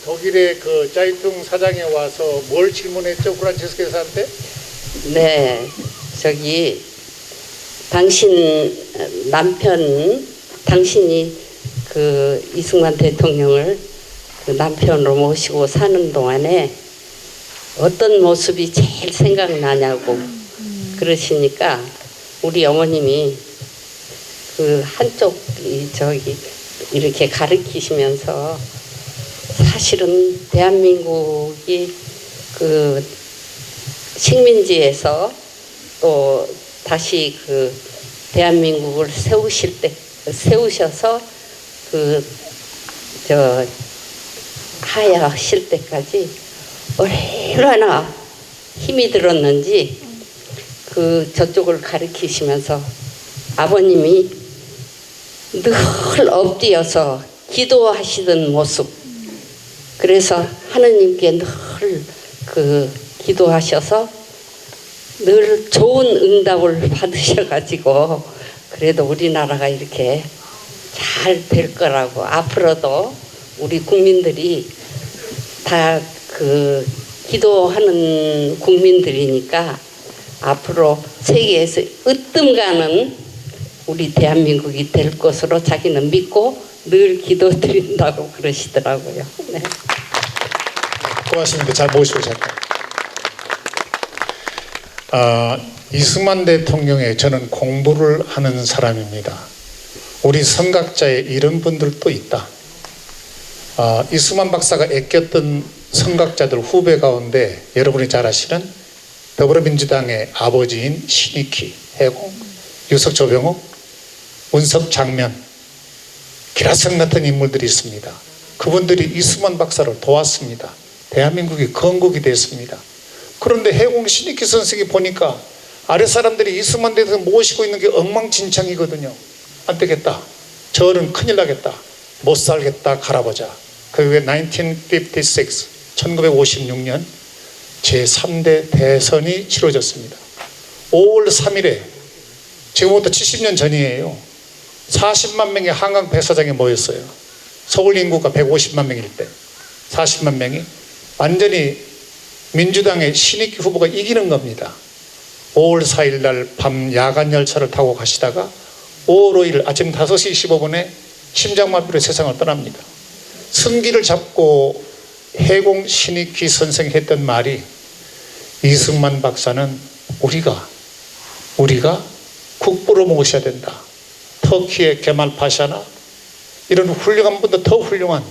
독일의 그 자이퉁 사장에 와서 뭘 질문했죠, 프란치스케사한테?
네, 저기 당신 남편, 당신이 그 이승만 대통령을 그 남편으로 모시고 사는 동안에 어떤 모습이 제일 생각나냐고 그러시니까 우리 어머님이 그 한쪽 저기 이렇게 가리키시면서 사실은 대한민국이 그 식민지에서 또 다시 그 대한민국을 세우셔서 그 저 하야하실 때까지 얼마나 힘이 들었는지 그 저쪽을 가리키시면서 아버님이 늘 엎드려서 기도하시던 모습, 그래서 하느님께 늘 그 기도하셔서 늘 좋은 응답을 받으셔가지고 그래도 우리나라가 이렇게 잘 될 거라고, 앞으로도 우리 국민들이 다 그 기도하는 국민들이니까 앞으로 세계에서 으뜸가는 우리 대한민국이 될 것으로 자기는 믿고 늘 기도드린다고 그러시더라고요. 네.
고맙습니다. 잘 모시고 잠깐. 이승만 대통령의 저는 공부를 하는 사람입니다. 우리 선각자의 이런 분들도 있다. 이승만 박사가 애꼈던 선각자들 후배 가운데 여러분이 잘 아시는 더불어민주당의 아버지인 신익희, 해공, 유석 조병옥, 운석 장면, 기라성 같은 인물들이 있습니다. 그분들이 이승만 박사를 도왔습니다. 대한민국이 건국이 됐습니다. 그런데 해공 신익희 선생이 보니까 아래 사람들이 이승만 대통령 모시고 있는 게 엉망진창이거든요. 안 되겠다. 저는 큰일 나겠다. 못 살겠다. 갈아보자. 그게 1956년 제3대 대선이 치러졌습니다. 5월 3일에 지금부터 70년 전이에요. 40만 명의 한강 백사장에 모였어요. 서울 인구가 150만 명일 때 40만 명이 완전히 민주당의 신익희 후보가 이기는 겁니다. 5월 4일 날 밤 야간 열차를 타고 가시다가 5월 5일 아침 5시 15분에 심장마비로 세상을 떠납니다. 승기를 잡고 해공 신익희 선생이 했던 말이, 이승만 박사는 우리가 국부로 모셔야 된다. 터키의 게말 파샤나 이런 훌륭한 분도 더 훌륭한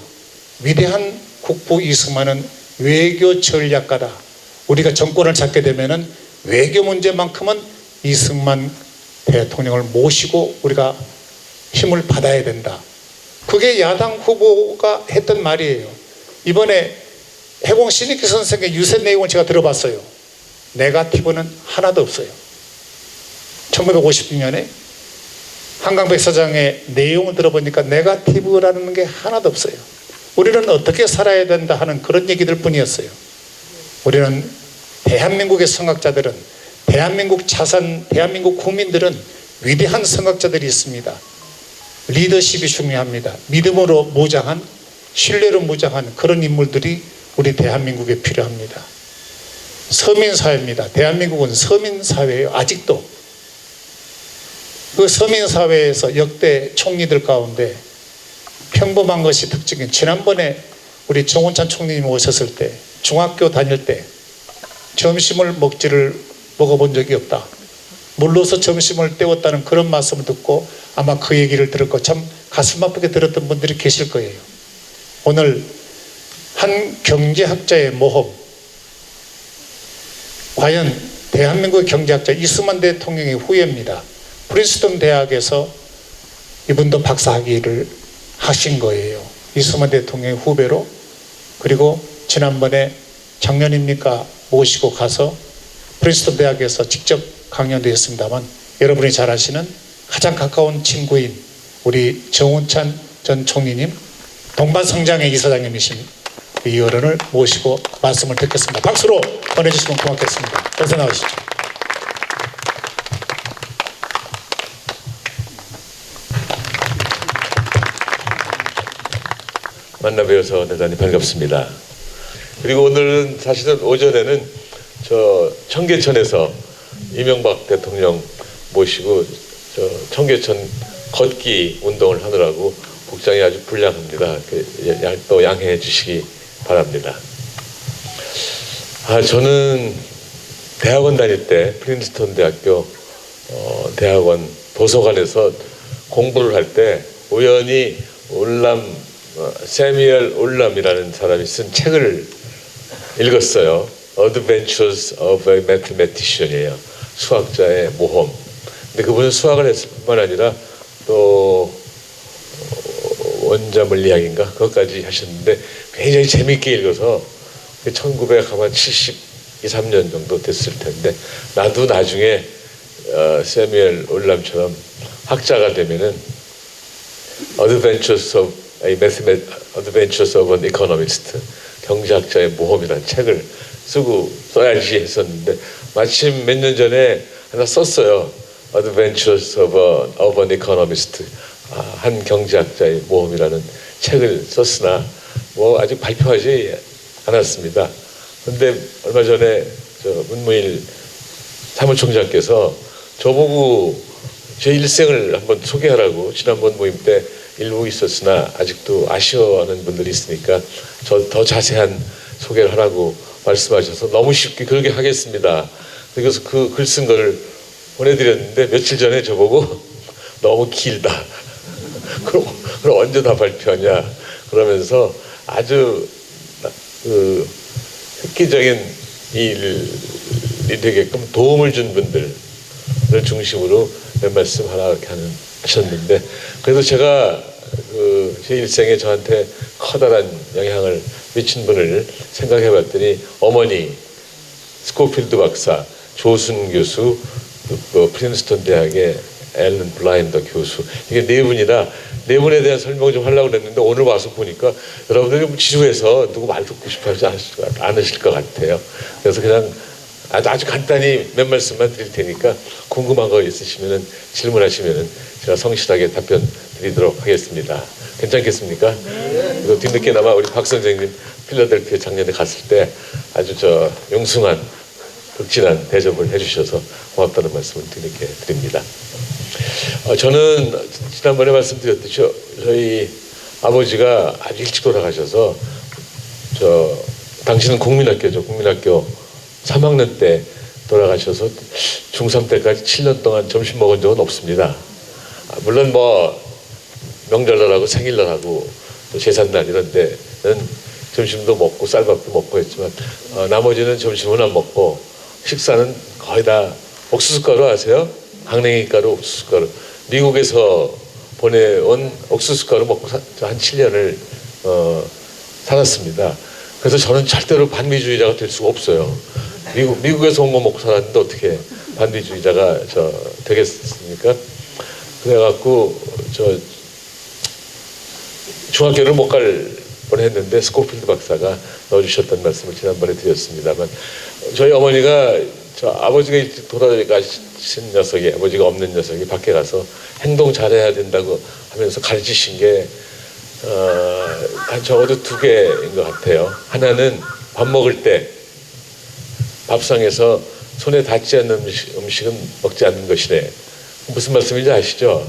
위대한 국부 이승만은 외교 전략가다. 우리가 정권을 잡게 되면은 외교 문제만큼은 이승만 대통령을 모시고 우리가 힘을 받아야 된다. 그게 야당 후보가 했던 말이에요. 이번에 해공 신익희 선생의 유세 내용을 제가 들어봤어요. 네거티브는 하나도 없어요. 1956년에 한강 백사장의 내용을 들어보니까 네거티브라는 게 하나도 없어요. 우리는 어떻게 살아야 된다 하는 그런 얘기들 뿐이었어요. 우리는 대한민국의 선각자들은, 대한민국 자산, 대한민국 국민들은 위대한 선각자들이 있습니다. 리더십이 중요합니다. 믿음으로 무장한, 신뢰로 무장한 그런 인물들이 우리 대한민국에 필요합니다. 서민사회입니다. 대한민국은 서민사회예요. 아직도. 그 서민사회에서 역대 총리들 가운데 평범한 것이 특징인, 지난번에 우리 정운찬 총리님 오셨을 때 중학교 다닐 때 점심을 먹어본 적이 없다. 물러서 점심을 때웠다는 그런 말씀을 듣고 아마 그 얘기를 들었고 참 가슴 아프게 들었던 분들이 계실 거예요. 오늘 한 경제학자의 모험, 과연 대한민국의 경제학자 이승만 대통령의 후예입니다. 프린스턴 대학에서 이분도 박사학위를 하신 거예요. 이승만 대통령의 후배로. 그리고 지난번에 작년입니까 모시고 가서 프린스턴 대학에서 직접 강연도 했습니다만 여러분이 잘 아시는 가장 가까운 친구인 우리 정운찬 전 총리님, 동반성장의 이사장님이신 이 어른을 모시고 말씀을 듣겠습니다. 박수로 보내주시면 고맙겠습니다. 어서 나오시죠.
만나 뵈어서 대단히 반갑습니다. 그리고 오늘은 사실은 오전에는 저 청계천에서 이명박 대통령 모시고 저 청계천 걷기 운동을 하느라고 복장이 아주 불량합니다. 또 양해해 주시기 바랍니다. 저는 대학원 다닐 때 프린스턴 대학교 대학원 도서관에서 공부를 할 때 우연히 세뮤얼 올람이라는 사람이 쓴 책을 읽었어요. Adventures of a Mathematician이에요. 수학자의 모험. 근데 그분은 수학을 했을 뿐만 아니라 또 원자물리학인가 그것까지 하셨는데 굉장히 재밌게 읽어서 1972, 3년 정도 됐을 텐데 나도 나중에 세뮤얼 올람처럼 학자가 되면은 Adventures of an Economist, 경제학자의 모험이라는 책을 써야지 했었는데 마침 몇 년 전에 하나 썼어요. Adventures of an Economist, 한 경제학자의 모험이라는 책을 썼으나 뭐 아직 발표하지 않았습니다. 그런데 얼마 전에 문무일 사무총장께서 저보고 제 일생을 한번 소개하라고 지난번 모임 때 일부 있었으나 아직도 아쉬워하는 분들이 있으니까 더 자세한 소개를 하라고 말씀하셔서 너무 쉽게 그렇게 하겠습니다. 그래서 그 글 쓴 거를 보내드렸는데 며칠 전에 저보고 너무 길다. 그럼 언제 다 발표하냐 그러면서 아주 획기적인 일이 되게끔 도움을 준 분들을 중심으로 몇 말씀 하나 하셨는데 그래도 제가 제 일생에 저한테 커다란 영향을 미친 분을 생각해 봤더니 어머니 스코필드 박사, 조순 교수, 프린스턴 대학의 앨런 블라인더 교수, 이게 네 분이라 네 분에 대한 설명을 좀 하려고 그랬는데 오늘 와서 보니까 여러분들이 지루해서 누구 말 듣고 싶어 하지 않으실 것 같아요. 그래서 그냥 아주 간단히 몇 말씀만 드릴 테니까 궁금한 거 있으시면 질문하시면 제가 성실하게 답변 드리도록 하겠습니다. 괜찮겠습니까? 네. 그리고 뒤늦게나마 우리 박 선생님 필라델피아 작년에 갔을 때 아주 용숭한 극진한 대접을 해주셔서 고맙다는 말씀을 뒤늦게 드립니다. 저는 지난번에 말씀드렸듯이 저희 아버지가 아주 일찍 돌아가셔서 당신은 국민학교죠. 국민학교 3학년 때 돌아가셔서 중3 때까지 7년 동안 점심 먹은 적은 없습니다. 물론 뭐 명절날하고 생일날하고 또 제삿날 이런 때는 점심도 먹고 쌀밥도 먹고 했지만 나머지는 점심은 안 먹고 식사는 거의 다 옥수수가루 아세요? 강냉이가루, 옥수수가루. 미국에서 보내온 옥수수가루 먹고 한 7년을 살았습니다. 그래서 저는 절대로 반미주의자가 될 수가 없어요. 미국에서 온 거 먹고 살았는데 어떻게 반미주의자가 되겠습니까? 그래갖고 중학교를 못 갈 뻔했는데 스코필드 박사가 넣어주셨던 말씀을 지난번에 드렸습니다만 저희 어머니가 아버지가 일찍 돌아가신 녀석이 아버지가 없는 녀석이 밖에 가서 행동 잘해야 된다고 하면서 가르치신 게 적어도 두 개인 것 같아요. 하나는 밥 먹을 때 밥상에서 손에 닿지 않는 음식은 먹지 않는 것이네. 무슨 말씀인지 아시죠?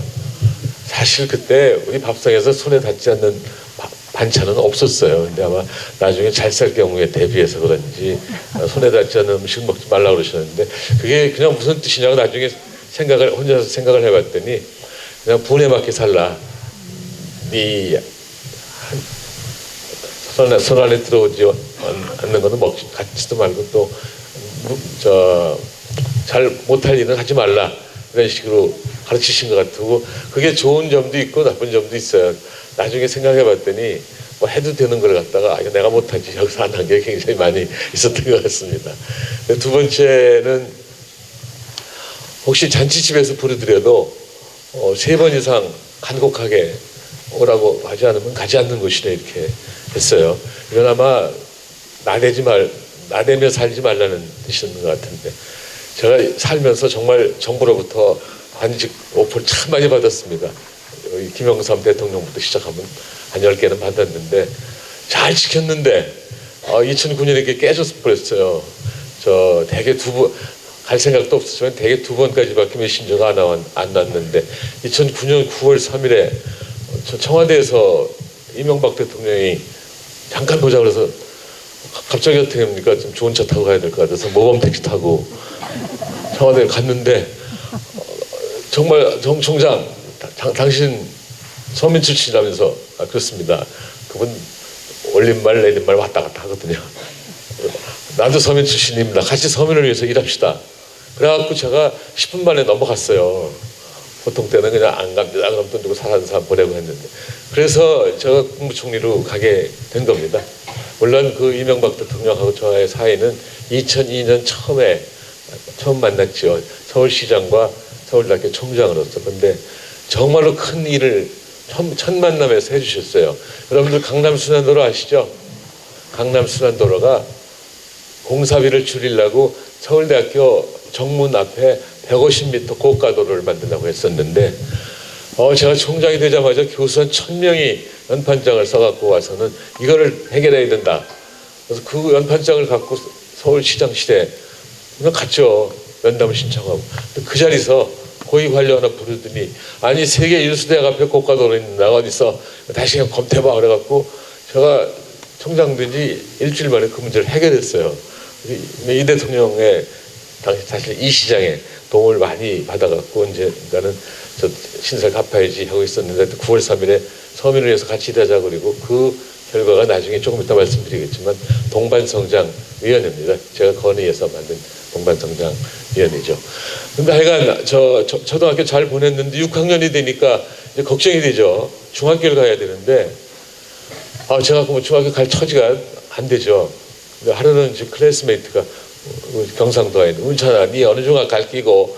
사실 그때 우리 밥상에서 손에 닿지 않는 반찬은 없었어요. 근데 아마 나중에 잘 살 경우에 대비해서 그런지 손에 닿지 않는 음식 먹지 말라고 그러셨는데 그게 그냥 무슨 뜻이냐고 나중에 혼자서 생각을 해봤더니 그냥 분에 맞게 살라. 네 손 안에 들어오지 않는 거는 갖지도 말고 또 잘 못할 일은 하지 말라. 이런 식으로 가르치신 것 같고 그게 좋은 점도 있고 나쁜 점도 있어요. 나중에 생각해 봤더니 뭐 해도 되는 걸 갖다가 이거 내가 못하지 여기서 안 한 게 굉장히 많이 있었던 것 같습니다. 두 번째는 혹시 잔치집에서 부르더라도 3번 이상 간곡하게 오라고 하지 않으면 가지 않는 것이네 이렇게 했어요. 이건 아마 나대며 살지 말라는 뜻이었는 것 같은데 제가 살면서 정말 정부로부터 관직 오퍼를 참 많이 받았습니다. 김영삼 대통령부터 시작하면 한 10개는 받았는데 잘 지켰는데 2009년에 이게 깨졌어 버렸어요. 저 대개 갈 생각도 없었지만 대개 2번까지밖에 메신저가 안 났는데 2009년 9월 3일에 저 청와대에서 이명박 대통령이 잠깐 보자 그래서 갑자기 어떻게 합니까? 좀 좋은 차 타고 가야 될 것 같아서 모범 택시 타고 청와대에 갔는데 정말 총장 당신 서민 출신이라면서 그렇습니다. 그분 올림말 내림말 왔다 갔다 하거든요. 나도 서민 출신입니다. 같이 서민을 위해서 일합시다. 그래갖고 제가 10분 만에 넘어갔어요. 보통 때는 그냥 안 갑니다. 그럼 돈 주고 사는 사람 보내고 했는데. 그래서 제가 국무총리로 가게 된 겁니다. 물론 그 이명박 대통령하고 저의 사이는 2002년 처음 만났죠. 서울시장과 서울대학교 총장으로서. 근데 정말로 큰 일을 첫 만남에서 해주셨어요. 여러분들 강남순환도로 아시죠? 강남순환도로가 공사비를 줄이려고 서울대학교 정문 앞에 150m 고가도로를 만든다고 했었는데 제가 총장이 되자마자 교수 한 1000명이 연판장을 써갖고 와서는 이거를 해결해야 된다. 그래서 그 연판장을 갖고 서울시장실에 그냥 갔죠. 면담을 신청하고. 그 자리에서 고위 관료 하나 부르더니 아니 세계 일수대학 앞에 고가도로 있는 나가 어디서 다시 그냥 검토해봐 그래갖고 제가 총장 된 지 일주일 만에 그 문제를 해결했어요. 이 대통령의 당시 사실 이 시장에 도움을 많이 받아갖고 언젠가는 저 신설 갚아야지 하고 있었는데 9월 3일에 서민을 위해서 같이 일하자 그리고 그 결과가 나중에 조금 이따 말씀드리겠지만 동반성장위원회입니다. 제가 건의해서 만든 동반성장위원회죠. 근데 하여간 초등학교 잘 보냈는데 6학년이 되니까 이제 걱정이 되죠. 중학교를 가야 되는데 제가 뭐 중학교 갈 처지가 안 되죠. 근데 하루는 이제 클래스메이트가 경상도에 있는 은찬아 니 어느 중학 갈 끼고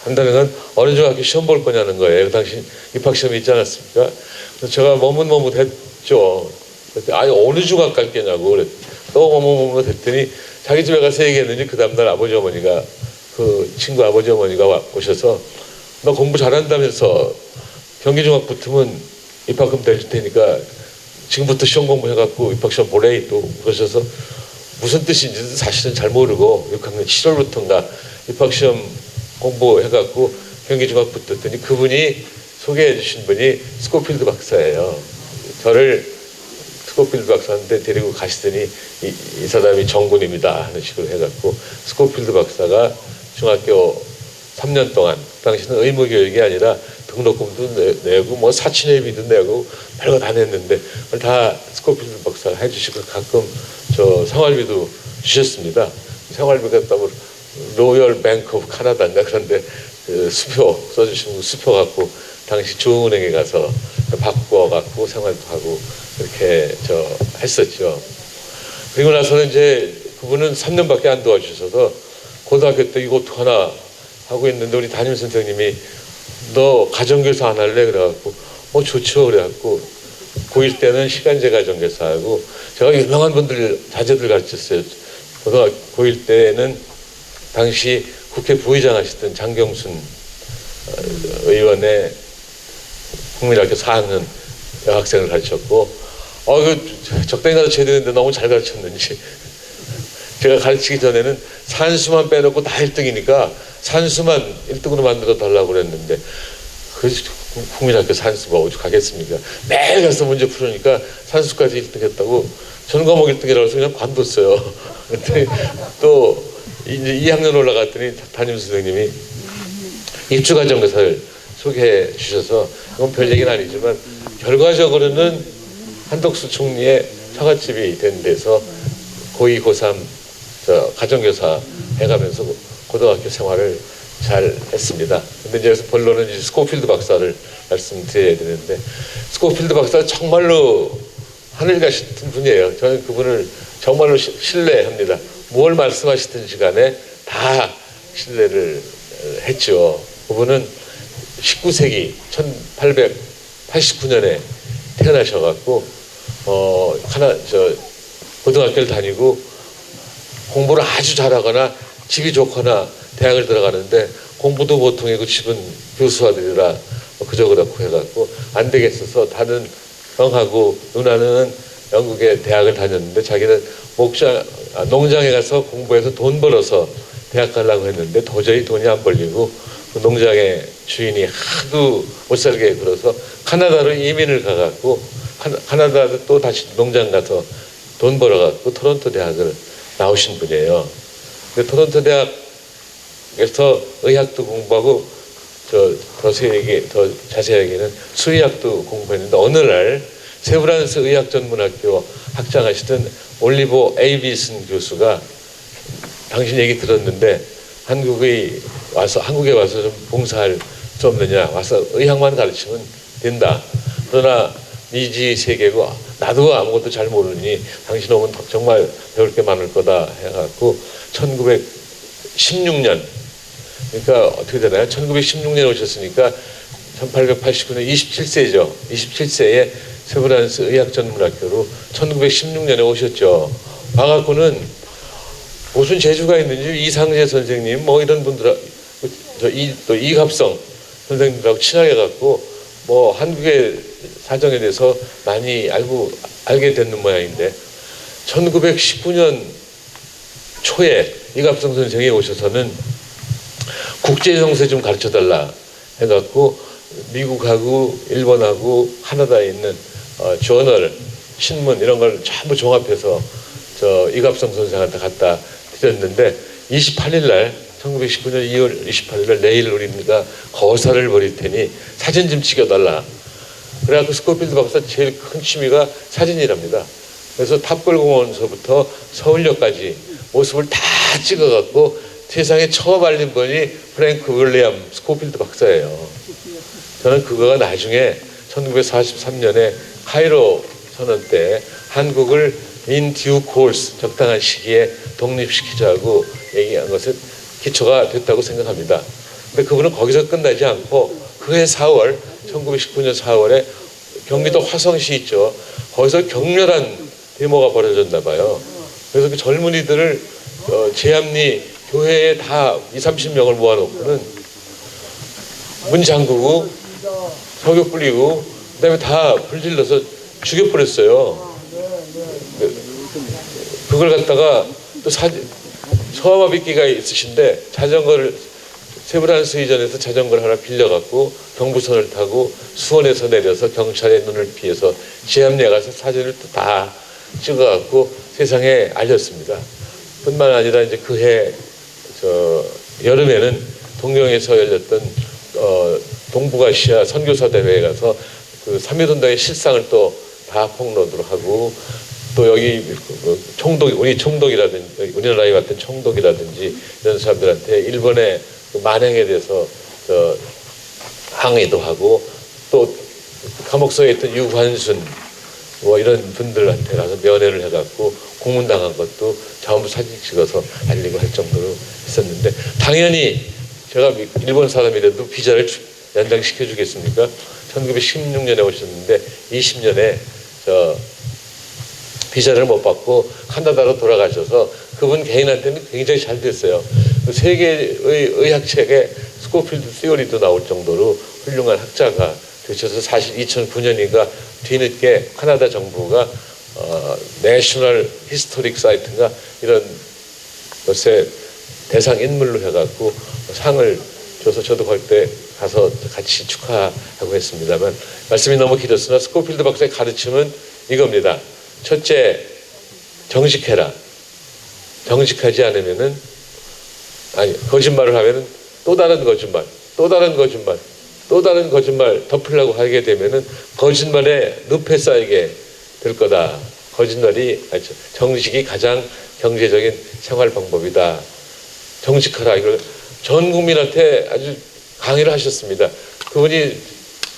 한다는 건 어느 중학교 시험 볼 거냐는 거예요. 그 당시 입학시험이 있지 않았습니까? 그래서 제가 머뭇머뭇했죠. 아니 어느 중학 갈 거냐고 그랬. 또 머뭇머뭇했더니 자기 집에 가서 얘기했는지 그 다음날 아버지 어머니가 그 친구 아버지 어머니가 오셔서 너 공부 잘한다면서 경기중학 붙으면 입학금 내줄 테니까 지금부터 시험 공부해갖고 입학시험 보래 또 그러셔서 무슨 뜻인지는 사실은 잘 모르고 6학년 7월부터인가 입학시험 공부해갖고 경기중학 붙었더니 그분이 소개해 주신 분이 스코필드 박사예요. 저를 스코필드 박사한테 데리고 가시더니 이 사람이 정군입니다 하는 식으로 해갖고 스코필드 박사가 중학교 3년 동안 당시는 의무교육이 아니라 등록금도 내고 뭐 사치내비도 내고 별거 다 냈는데 그걸 다 스코필드 박사가 해주시고 가끔 저 생활비도 주셨습니다. 생활비가 또 로열 뱅크 오브 카나다인가 그런데 그 수표 써주시는 수표 갖고 당시 중은행에 가서 바꿔갖고 생활도 하고 그렇게 했었죠. 그리고 나서는 이제 그분은 3년밖에 안 도와주셔서 고등학교 때 이거 어떡하나 하고 있는데 우리 담임 선생님이 너 가정교사 안 할래? 그래갖고 좋죠. 그래갖고 고1 때는 시간제 가정교사하고 제가 유명한 분들 자제들 가르쳤어요. 고등학교 고1 때는 당시 국회 부의장 하시던 장경순 의원의 국민학교 4학년 여학생을 가르쳤고 적당히 가르쳐야 되는데 너무 잘 가르쳤는지 제가 가르치기 전에는 산수만 빼놓고 다 1등이니까 산수만 1등으로 만들어 달라고 그랬는데 그 국민학교 산수가 오죽하겠습니까? 매일 가서 문제 풀으니까 산수까지 1등 했다고 전 과목 1등이라고 해서 그냥 관뒀어요. 근데 또 이제 2학년 올라갔더니 담임 선생님이 입주가정교사를 소개해 주셔서 이건 별 얘기는 아니지만 결과적으로는 한덕수 총리의 처갓집이 된 데서 고2, 고3 가정교사 해가면서 고등학교 생활을 잘 했습니다. 근데 이제 여기서 본론은 이제 스코필드 박사를 말씀드려야 되는데 스코필드 박사는 정말로 하늘 가시던 분이에요. 저는 그분을 정말로 신뢰합니다. 뭘 말씀하시든지 간에 다 신뢰를 했죠. 그분은 19세기 1989년에 태어나셔갖고 고등학교를 다니고 공부를 아주 잘하거나 집이 좋거나 대학을 들어가는데 공부도 보통이고 집은 교수 아들이라 그저 그렇고 해갖고 안 되겠어서 다른 형하고 누나는 영국에 대학을 다녔는데 자기는 농장에 가서 공부해서 돈 벌어서 대학 가려고 했는데 도저히 돈이 안 벌리고 그 농장의 주인이 하도 못 살게 굴어서 카나다로 이민을 가갖고 카나다도 또 다시 농장 가서 돈 벌어갖고 토론토 대학을 나오신 분이에요. 근데 토론토 대학에서 의학도 공부하고 더 자세하게는 수의학도 공부했는데 어느 날 세브란스 의학전문학교 학장하시던 올리버 에이비슨 교수가 당신 얘기 들었는데 한국에 와서 좀 봉사할 수 없느냐, 와서 의학만 가르치면 된다. 그러나 미지 세계고 나도 아무것도 잘 모르니 당신 오면 정말 배울 게 많을 거다 해갖고 1916년, 그러니까 어떻게 되나요? 1916년에 오셨으니까 1889년 27세죠. 27세에 세브란스 의학전문학교로 1916년에 오셨죠. 와갖고는 무슨 재주가 있는지 이상재 선생님 뭐 이런 분들, 또 이갑성 선생님들하고 친하게 갖고 뭐 한국의 사정에 대해서 많이 알게 됐는 모양인데 1919년 초에 이갑성 선생이 오셔서는 국제정세 좀 가르쳐달라 해갖고 미국하고 일본하고 카나다에 있는 저널, 신문 이런 걸 전부 종합해서 이갑성 선생한테 갖다 드렸는데 28일 날 1919년 2월 28일 날 내일 우리가 거사를 벌일 테니 사진 좀 찍어달라. 그래갖고 스코필드 박사 제일 큰 취미가 사진이랍니다. 그래서 탑골공원서부터 서울역까지 모습을 다 찍어갖고 세상에 처음 알린 분이 프랭크 윌리엄 스코필드 박사예요. 저는 그거가 나중에 1943년에 카이로 선언 때 한국을 in due course 적당한 시기에 독립시키자고 얘기한 것은 기초가 됐다고 생각합니다. 근데 그분은 거기서 끝나지 않고 그해 4월 1919년 4월에 경기도 화성시 있죠. 거기서 격렬한 데모가 벌어졌나 봐요. 그래서 그 젊은이들을 제암리 교회에 다 20-30명을 모아놓고는 문 잠그고 석유 뿌리고 그다음에 다 불질러서 죽여버렸어요. 그걸 갖다가 또 소아마비끼가 있으신데 자전거를 세브란스 이전에서 자전거를 하나 빌려갖고 경부선을 타고 수원에서 내려서 경찰의 눈을 피해서 제암리에 가서 사진을 또 다 찍어갖고 세상에 알렸습니다. 뿐만 아니라 이제 그해 여름에는 동경에서 열렸던 동북아시아 선교사 대회에 가서 그 3.1운동의 실상을 또 다 폭로를 하고 또 여기 우리 총독이라든지 우리나라에 왔던 총독이라든지 이런 사람들한테 일본의 그 만행에 대해서 항의도 하고 또 감옥소에 있던 유관순 뭐 이런 분들한테 가서 면회를 해갖고 고문당한 것도 전부 사진 찍어서 알리고 할 정도로 했었는데 당연히 제가 일본 사람이라도 비자를 연장시켜 주겠습니까? 1916년에 오셨는데 20년에 비자를 못 받고 카나다로 돌아가셔서 그분 개인한테는 굉장히 잘 됐어요. 세계의 의학책에 스코필드 시어리도 나올 정도로 훌륭한 학자가 되셔서 사실 2009년인가 뒤늦게 카나다 정부가 내셔널 히스토릭 사이트인가 이런 것에 대상 인물로 해갖고 상을 줘서 저도 그때 가서 같이 축하하고 했습니다만 말씀이 너무 길었으나 스코필드 박사의 가르침은 이겁니다. 첫째, 정직해라. 정직하지 않으면은 거짓말을 하면은 또 다른 거짓말, 또 다른 거짓말, 또 다른 거짓말 덮으려고 하게 되면은 거짓말에 늪에 쌓이게 될 거다. 정직이 가장 경제적인 생활 방법이다. 정직하라. 이걸 전 국민한테 아주 강의를 하셨습니다. 그분이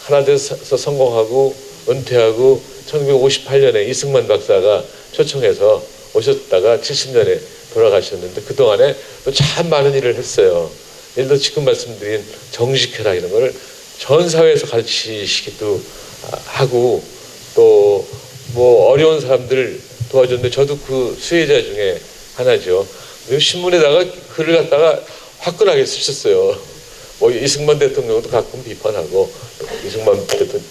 하나대에서 성공하고 은퇴하고 1958년에 이승만 박사가 초청해서 오셨다가 70년에 돌아가셨는데 그동안에 또 참 많은 일을 했어요. 예를 들어 지금 말씀드린 정직해라 이런 거를 전 사회에서 가르치시기도 하고 또 뭐 어려운 사람들 도와줬는데 저도 그 수혜자 중에 하나죠. 그리고 신문에다가 글을 갖다가 화끈하게 쓰셨어요. 뭐 이승만 대통령도 가끔 비판하고 이승만 대통령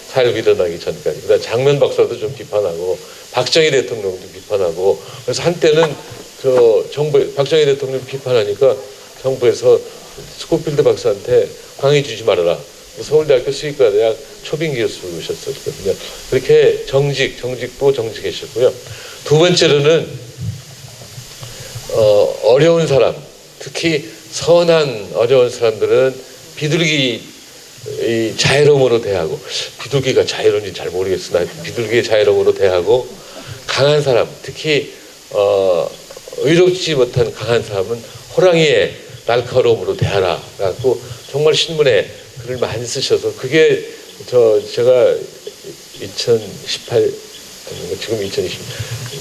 사역 일어나기 전까지 그다음 장면 박사도 좀 비판하고 박정희 대통령도 비판하고 그래서 한때는 저 정부 박정희 대통령 비판하니까 정부에서 스코필드 박사한테 강의 주지 말아라. 서울대학교 수의과대학 초빙 교수셨었거든요. 그렇게 정직도 정직하셨고요. 두 번째로는 어려운 사람, 특히 선한 어려운 사람들은 비둘기 이 자애로움으로 대하고 비둘기가 자애로운지 잘 모르겠으나 비둘기의 자애로움으로 대하고 강한 사람, 특히 의롭지 못한 강한 사람은 호랑이의 날카로움으로 대하라. 라고 정말 신문에 글을 많이 쓰셔서 그게 제가 2018 지금 2020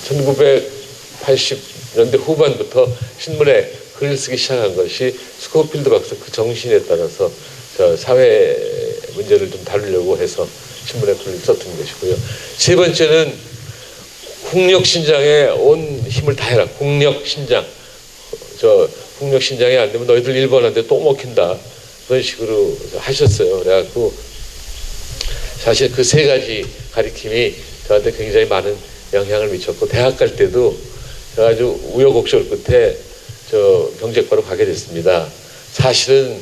1980년대 후반부터 신문에 글을 쓰기 시작한 것이 스코필드 박사 그 정신에 따라서 사회 문제를 좀 다루려고 해서 신문에 글을 썼던 것이고요. 세 번째는 국력신장에 온 힘을 다해라. 국력신장. 국력신장이 안 되면 너희들 일본한테 또 먹힌다. 그런 식으로 하셨어요. 그래갖고 사실 그 세 가지 가르침이 저한테 굉장히 많은 영향을 미쳤고 대학 갈 때도 제가 아주 우여곡절 끝에 경제과로 가게 됐습니다. 사실은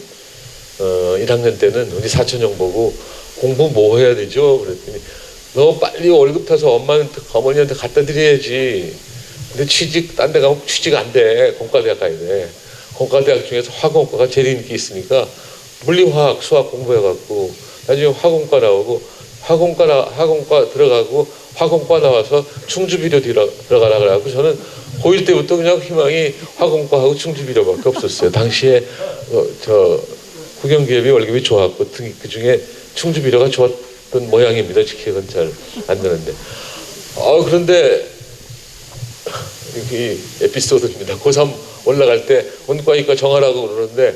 1학년 때는 우리 사촌 형 보고 공부 뭐 해야 되죠? 그랬더니 너 빨리 월급 타서 엄마한테 어머니한테 갖다 드려야지. 근데 딴 데 가면 취직 안 돼. 공과대학 가야 돼. 공과대학 중에서 화공과가 제일 인기 있으니까 물리화학 수학 공부해갖고 나중에 화공과 나오고 화공과 들어가고 화공과 나와서 충주비료 들어가라 그래갖고 저는 고1 때부터 그냥 희망이 화공과하고 충주비료밖에 없었어요. 당시에 국영기업이 월급이 좋았고 그 중에 충주비료가 좋았던 모양입니다. 기억은 잘 안 나는데 그런데 이 에피소드입니다. 고3 올라갈 때 문과이과 정하라고 그러는데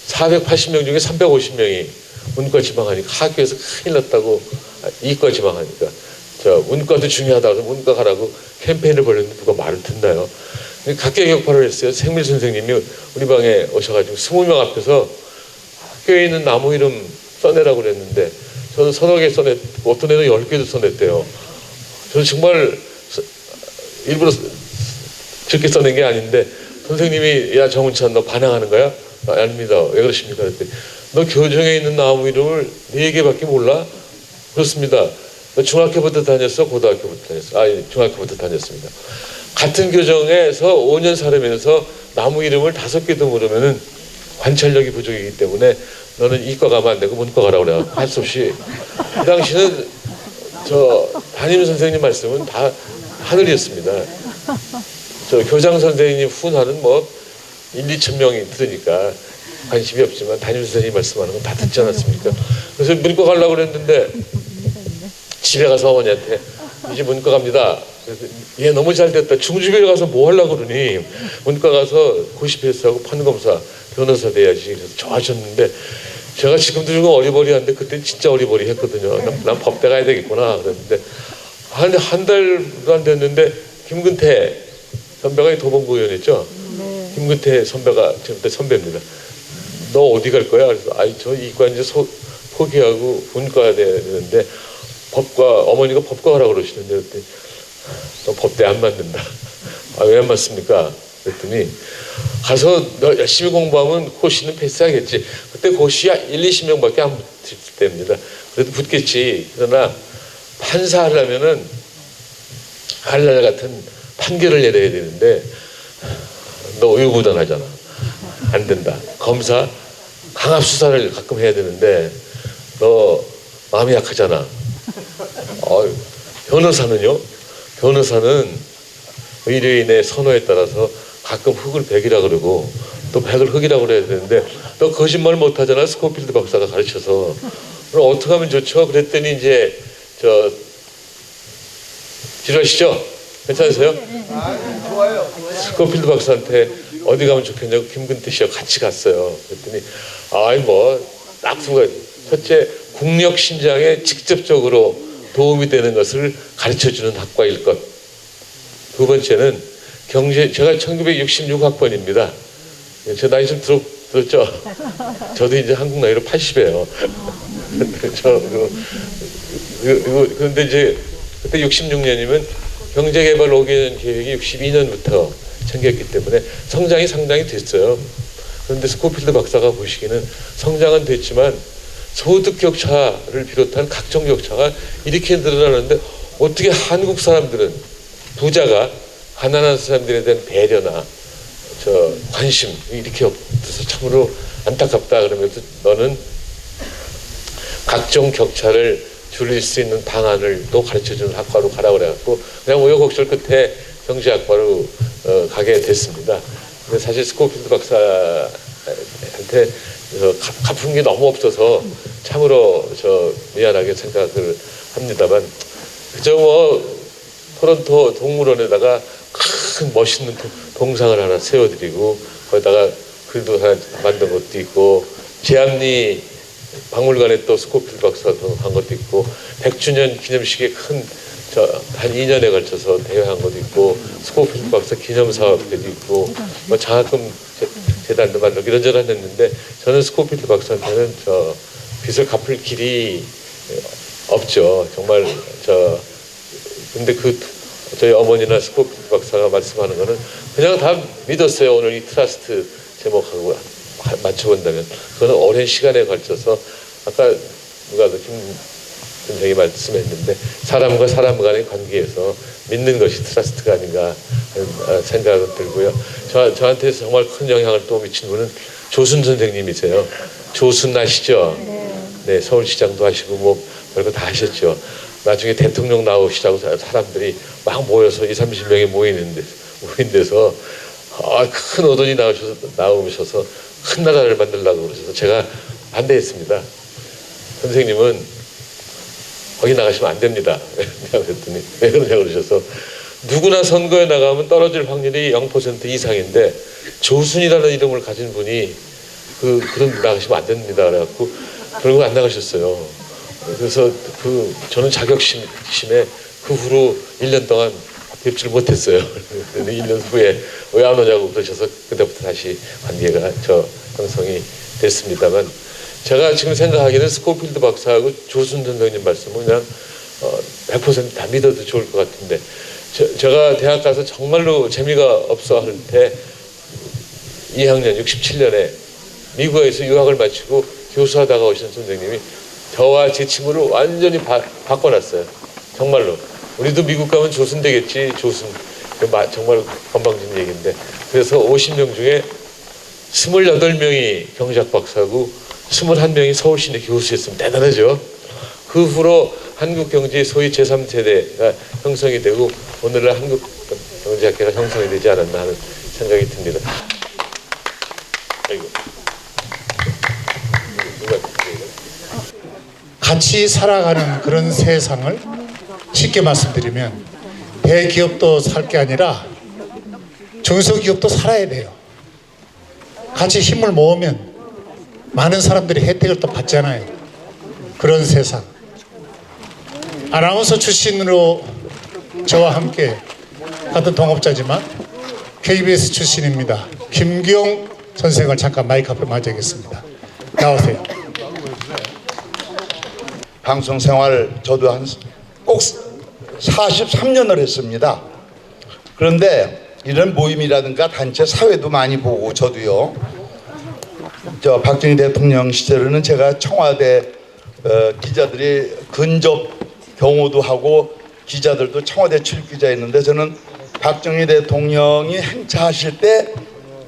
480명 중에 350명이 문과 지망하니까 학교에서 큰일 났다고 이과 지망하니까 문과도 중요하다고 문과 가라고 캠페인을 벌였는데 누가 말을 듣나요? 각계격파를 했어요. 생밀 선생님이 우리 방에 오셔가지고 20명 앞에서 학교에 있는 나무 이름 써내라고 그랬는데 저는 서너 개 써냈고 어떤 애는 10개도 써냈대요. 저는 정말 일부러 적게 써낸 게 아닌데 선생님이 야 정은찬 너 반항하는 거야? 아닙니다. 왜 그러십니까? 그랬더니 너 교정에 있는 나무 이름을 4개밖에 몰라? 그렇습니다. 너 중학교부터 다녔어? 고등학교부터 다녔어? 중학교부터 다녔습니다. 같은 교정에서 5년 살면서 나무 이름을 5개도 모르면은 관찰력이 부족이기 때문에 너는 이과 가면 안 되고 문과 가라고 그래. 할 수 없이. 그 당시는 담임 선생님 말씀은 다 하늘이었습니다. 교장 선생님 훈하는 1, 2천 명이 들으니까 관심이 없지만 담임 선생님 말씀하는 건 다 듣지 않았습니까? 그래서 문과 가려고 그랬는데 집에 가서 어머니한테 이제 문과 갑니다. 그래서 얘 너무 잘 됐다. 중주비에 가서 뭐 하려고 그러니 문과 가서 고시패스하고 판검사 변호사 돼야지. 그래서 좋아하셨는데 제가 지금도 조금 어리버리한데 그때 진짜 어리버리했거든요. 난 법대 가야 되겠구나 그랬는데 한 달도 안 됐는데 김근태 선배가 도봉구 의원이었죠. 네. 김근태 선배가 지금 그때 선배입니다. 너 어디 갈 거야? 그래서 저 이과 이제 포기하고 문과 돼야 되는데 어머니가 법과 하라고 그러시는데 그랬더니 너 법대 안 맞는다. 왜 안 맞습니까? 그랬더니 가서 너 열심히 공부하면 고시는 패스하겠지. 그때 고시 1, 20명밖에 안 붙을 때입니다. 그래도 붙겠지. 그러나 판사 하려면은 한날 같은 판결을 내려야 되는데 너 우유부단하잖아. 안 된다. 검사 강압 수사를 가끔 해야 되는데 너 마음이 약하잖아. 변호사는요? 변호사는 의뢰인의 선호에 따라서 가끔 흙을 백이라 그러고 또 백을 흙이라고 그래야 되는데 너 거짓말 못하잖아. 스코필드 박사가 가르쳐서. 그럼 어떻게 하면 좋죠? 그랬더니 이제 지루하시죠? 괜찮으세요?
좋아요.
스코필드 박사한테 어디 가면 좋겠냐고 김근태 씨와 같이 갔어요. 그랬더니 딱 두 가지. 첫째 국력 신장에 직접적으로 도움이 되는 것을 가르쳐주는 학과일 것. 두 번째는 제가 1966학번입니다. 제 나이 좀 들었죠? 저도 이제 한국 나이로 80이에요. 그런데 이제 그때 66년이면 경제개발 5개년 계획이 62년부터 생겼기 때문에 성장이 상당히 됐어요. 그런데 스코필드 박사가 보시기에는 성장은 됐지만 소득 격차를 비롯한 각종 격차가 이렇게 늘어나는데 어떻게 한국 사람들은 부자가 가난한 사람들에 대한 배려나 관심 이렇게 없어서 참으로 안타깝다. 그러면서 너는 각종 격차를 줄일 수 있는 방안을 또 가르쳐주는 학과로 가라고 그래갖고 그냥 우여곡절 끝에 경제학과로 가게 됐습니다. 근데 사실 스코필드 박사한테 갚은 게 너무 없어서 참으로 미안하게 생각을 합니다만 그저 토론토 동물원에다가 큰 멋있는 동상을 하나 세워드리고 거기다가 글도 하나 만든 것도 있고 제암리 박물관에 또 스코필드 박사가 한 것도 있고 100주년 기념식에 한 2년에 걸쳐서 대회한 것도 있고 스코필드 박사 기념사업도 있고 장학금 재단도 만들고 이런저런 했는데 저는 스코필드 박사한테는 빚을 갚을 길이 없죠. 정말 근데 저희 어머니나 스코필드 박사가 말씀하는 거는 그냥 다 믿었어요. 오늘 이 트러스트 제목하고 맞춰본다면 그거는 오랜 시간에 걸쳐서 아까 누가 김 선생이 말씀했는데 사람과 사람 간의 관계에서 믿는 것이 트러스트가 아닌가 하는 생각은 들고요. 저한테 정말 큰 영향을 또 미친 분은 조순 선생님이세요. 조순 아시죠? 네, 서울시장도 하시고 별거 다 하셨죠. 나중에 대통령 나오시자고 사람들이 막 모여서 20-30명이 모인 데서 큰 어른이 나오셔서 큰 나라를 만들려고 그러셔서 제가 반대했습니다. 선생님은 거기 나가시면 안 됩니다. 내가 그랬더니 왜 그러냐고 그러셔서 누구나 선거에 나가면 떨어질 확률이 0% 이상인데 조순이라는 이름을 가진 분이 그런 데 나가시면 안 됩니다. 그래갖고 결국 안 나가셨어요. 그래서 저는 자격심에 그 후로 1년 동안 뵙지를 못했어요. 1년 후에 왜 안 오냐고 그러셔서 그때부터 다시 관계가 형성이 됐습니다만 제가 지금 생각하기에는 스코필드 박사하고 조순 선생님 말씀은 그냥 100% 다 믿어도 좋을 것 같은데 제가 대학 가서 정말로 재미가 없어 할 때 2학년 67년에 미국에서 유학을 마치고 교수하다가 오신 선생님이 저와 제 친구를 완전히 바꿔놨어요. 정말로. 우리도 미국 가면 조순 되겠지. 조순. 정말 건방진 얘기인데. 그래서 50명 중에 28명이 경제학 박사고 21명이 서울시내 교수였으면 대단하죠. 그 후로 한국 경제의 소위 제3세대가 형성이 되고 오늘날 한국 경제학계가 형성이 되지 않았나 하는 생각이 듭니다. 아이고.
같이 살아가는 그런 세상을 쉽게 말씀드리면 대기업도 살 게 아니라 중소기업도 살아야 돼요. 같이 힘을 모으면 많은 사람들이 혜택을 또 받잖아요. 그런 세상. 아나운서 출신으로 저와 함께 같은 동업자지만 KBS 출신입니다. 김기용 선생을 잠깐 마이크 앞에 맞이하겠습니다. 나오세요.
방송 생활 저도 꼭 43년을 했습니다. 그런데 이런 모임이라든가 단체 사회도 많이 보고 저도요. 박정희 대통령 시절에는 제가 청와대 기자들이 근접 경호도 하고 기자들도 청와대 출입기자였는데 저는 박정희 대통령이 행차하실 때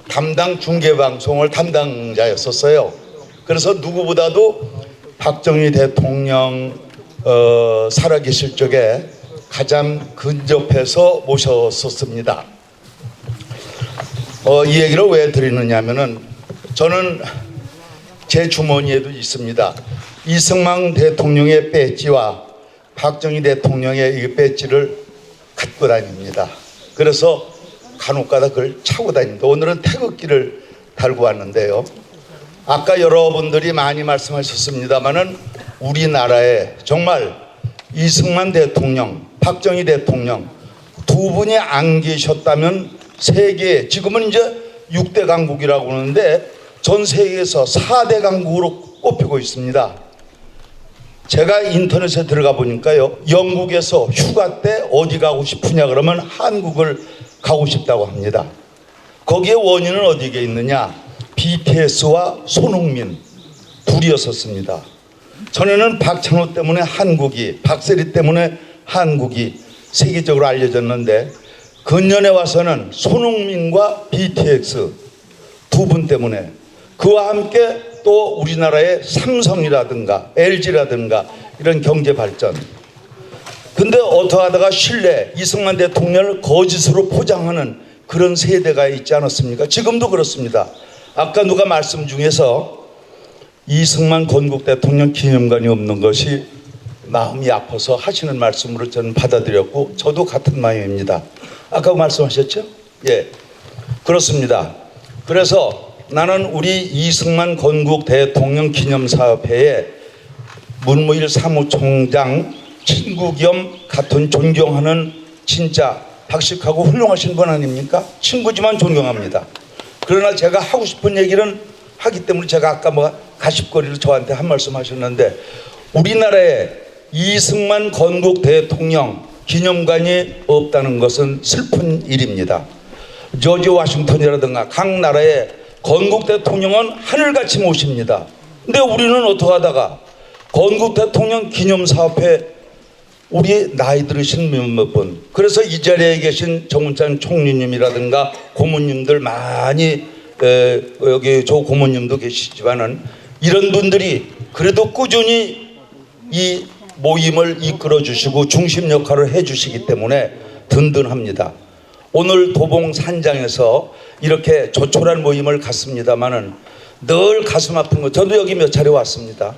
담당 중계방송을 담당자였었어요. 그래서 누구보다도 박정희 대통령 살아계실 적에 가장 근접해서 모셨었습니다. 이 얘기를 왜 드리느냐 하면은 저는 제 주머니에도 있습니다. 이승만 대통령의 배지와 박정희 대통령의 이 배지를 갖고 다닙니다. 그래서 간혹가다 그걸 차고 다닙니다. 오늘은 태극기를 달고 왔는데요. 아까 여러분들이 많이 말씀하셨습니다마는 우리나라에 정말 이승만 대통령, 박정희 대통령 두 분이 안 계셨다면 세계, 지금은 이제 6대 강국이라고 하는데 전 세계에서 4대 강국으로 꼽히고 있습니다. 제가 인터넷에 들어가 보니까요, 영국에서 휴가 때 어디 가고 싶으냐 그러면 한국을 가고 싶다고 합니다. 거기에 원인은 어디에 있느냐? BTS와 손흥민 둘이었었습니다. 전에는 박찬호 때문에 한국이, 박세리 때문에 한국이 세계적으로 알려졌는데 근년에 와서는 손흥민과 BTS 두 분 때문에, 그와 함께 또 우리나라의 삼성이라든가 LG라든가 이런 경제 발전. 근데 어떠하다가 신뢰, 이승만 대통령을 거짓으로 포장하는 그런 세대가 있지 않았습니까? 지금도 그렇습니다. 아까 누가 말씀 중에서 이승만 건국 대통령 기념관이 없는 것이 마음이 아파서 하시는 말씀으로 저는 받아들였고, 저도 같은 마음입니다. 아까 말씀하셨죠? 예, 그렇습니다. 그래서 나는 우리 이승만 건국 대통령 기념사업회에 문무일 사무총장 친구 겸 같은 존경하는 진짜 박식하고 훌륭하신 분 아닙니까? 친구지만 존경합니다. 그러나 제가 하고 싶은 얘기는 하기 때문에 제가 아까 뭐 가십거리를 저한테 한 말씀 하셨는데, 우리나라에 이승만 건국 대통령 기념관이 없다는 것은 슬픈 일입니다. 조지 워싱턴이라든가 각 나라의 건국 대통령은 하늘같이 모십니다. 근데 우리는 어떻게 하다가 건국 대통령 기념사업회 우리 나이 들으신 몇몇 분, 그래서 이 자리에 계신 정운찬 총리님이라든가 고모님들 많이 여기 조 고모님도 계시지만은 이런 분들이 그래도 꾸준히 이 모임을 이끌어 주시고 중심 역할을 해 주시기 때문에 든든합니다. 오늘 도봉산장에서 이렇게 조촐한 모임을 갖습니다마는 늘 가슴 아픈 거, 저도 여기 몇 차례 왔습니다.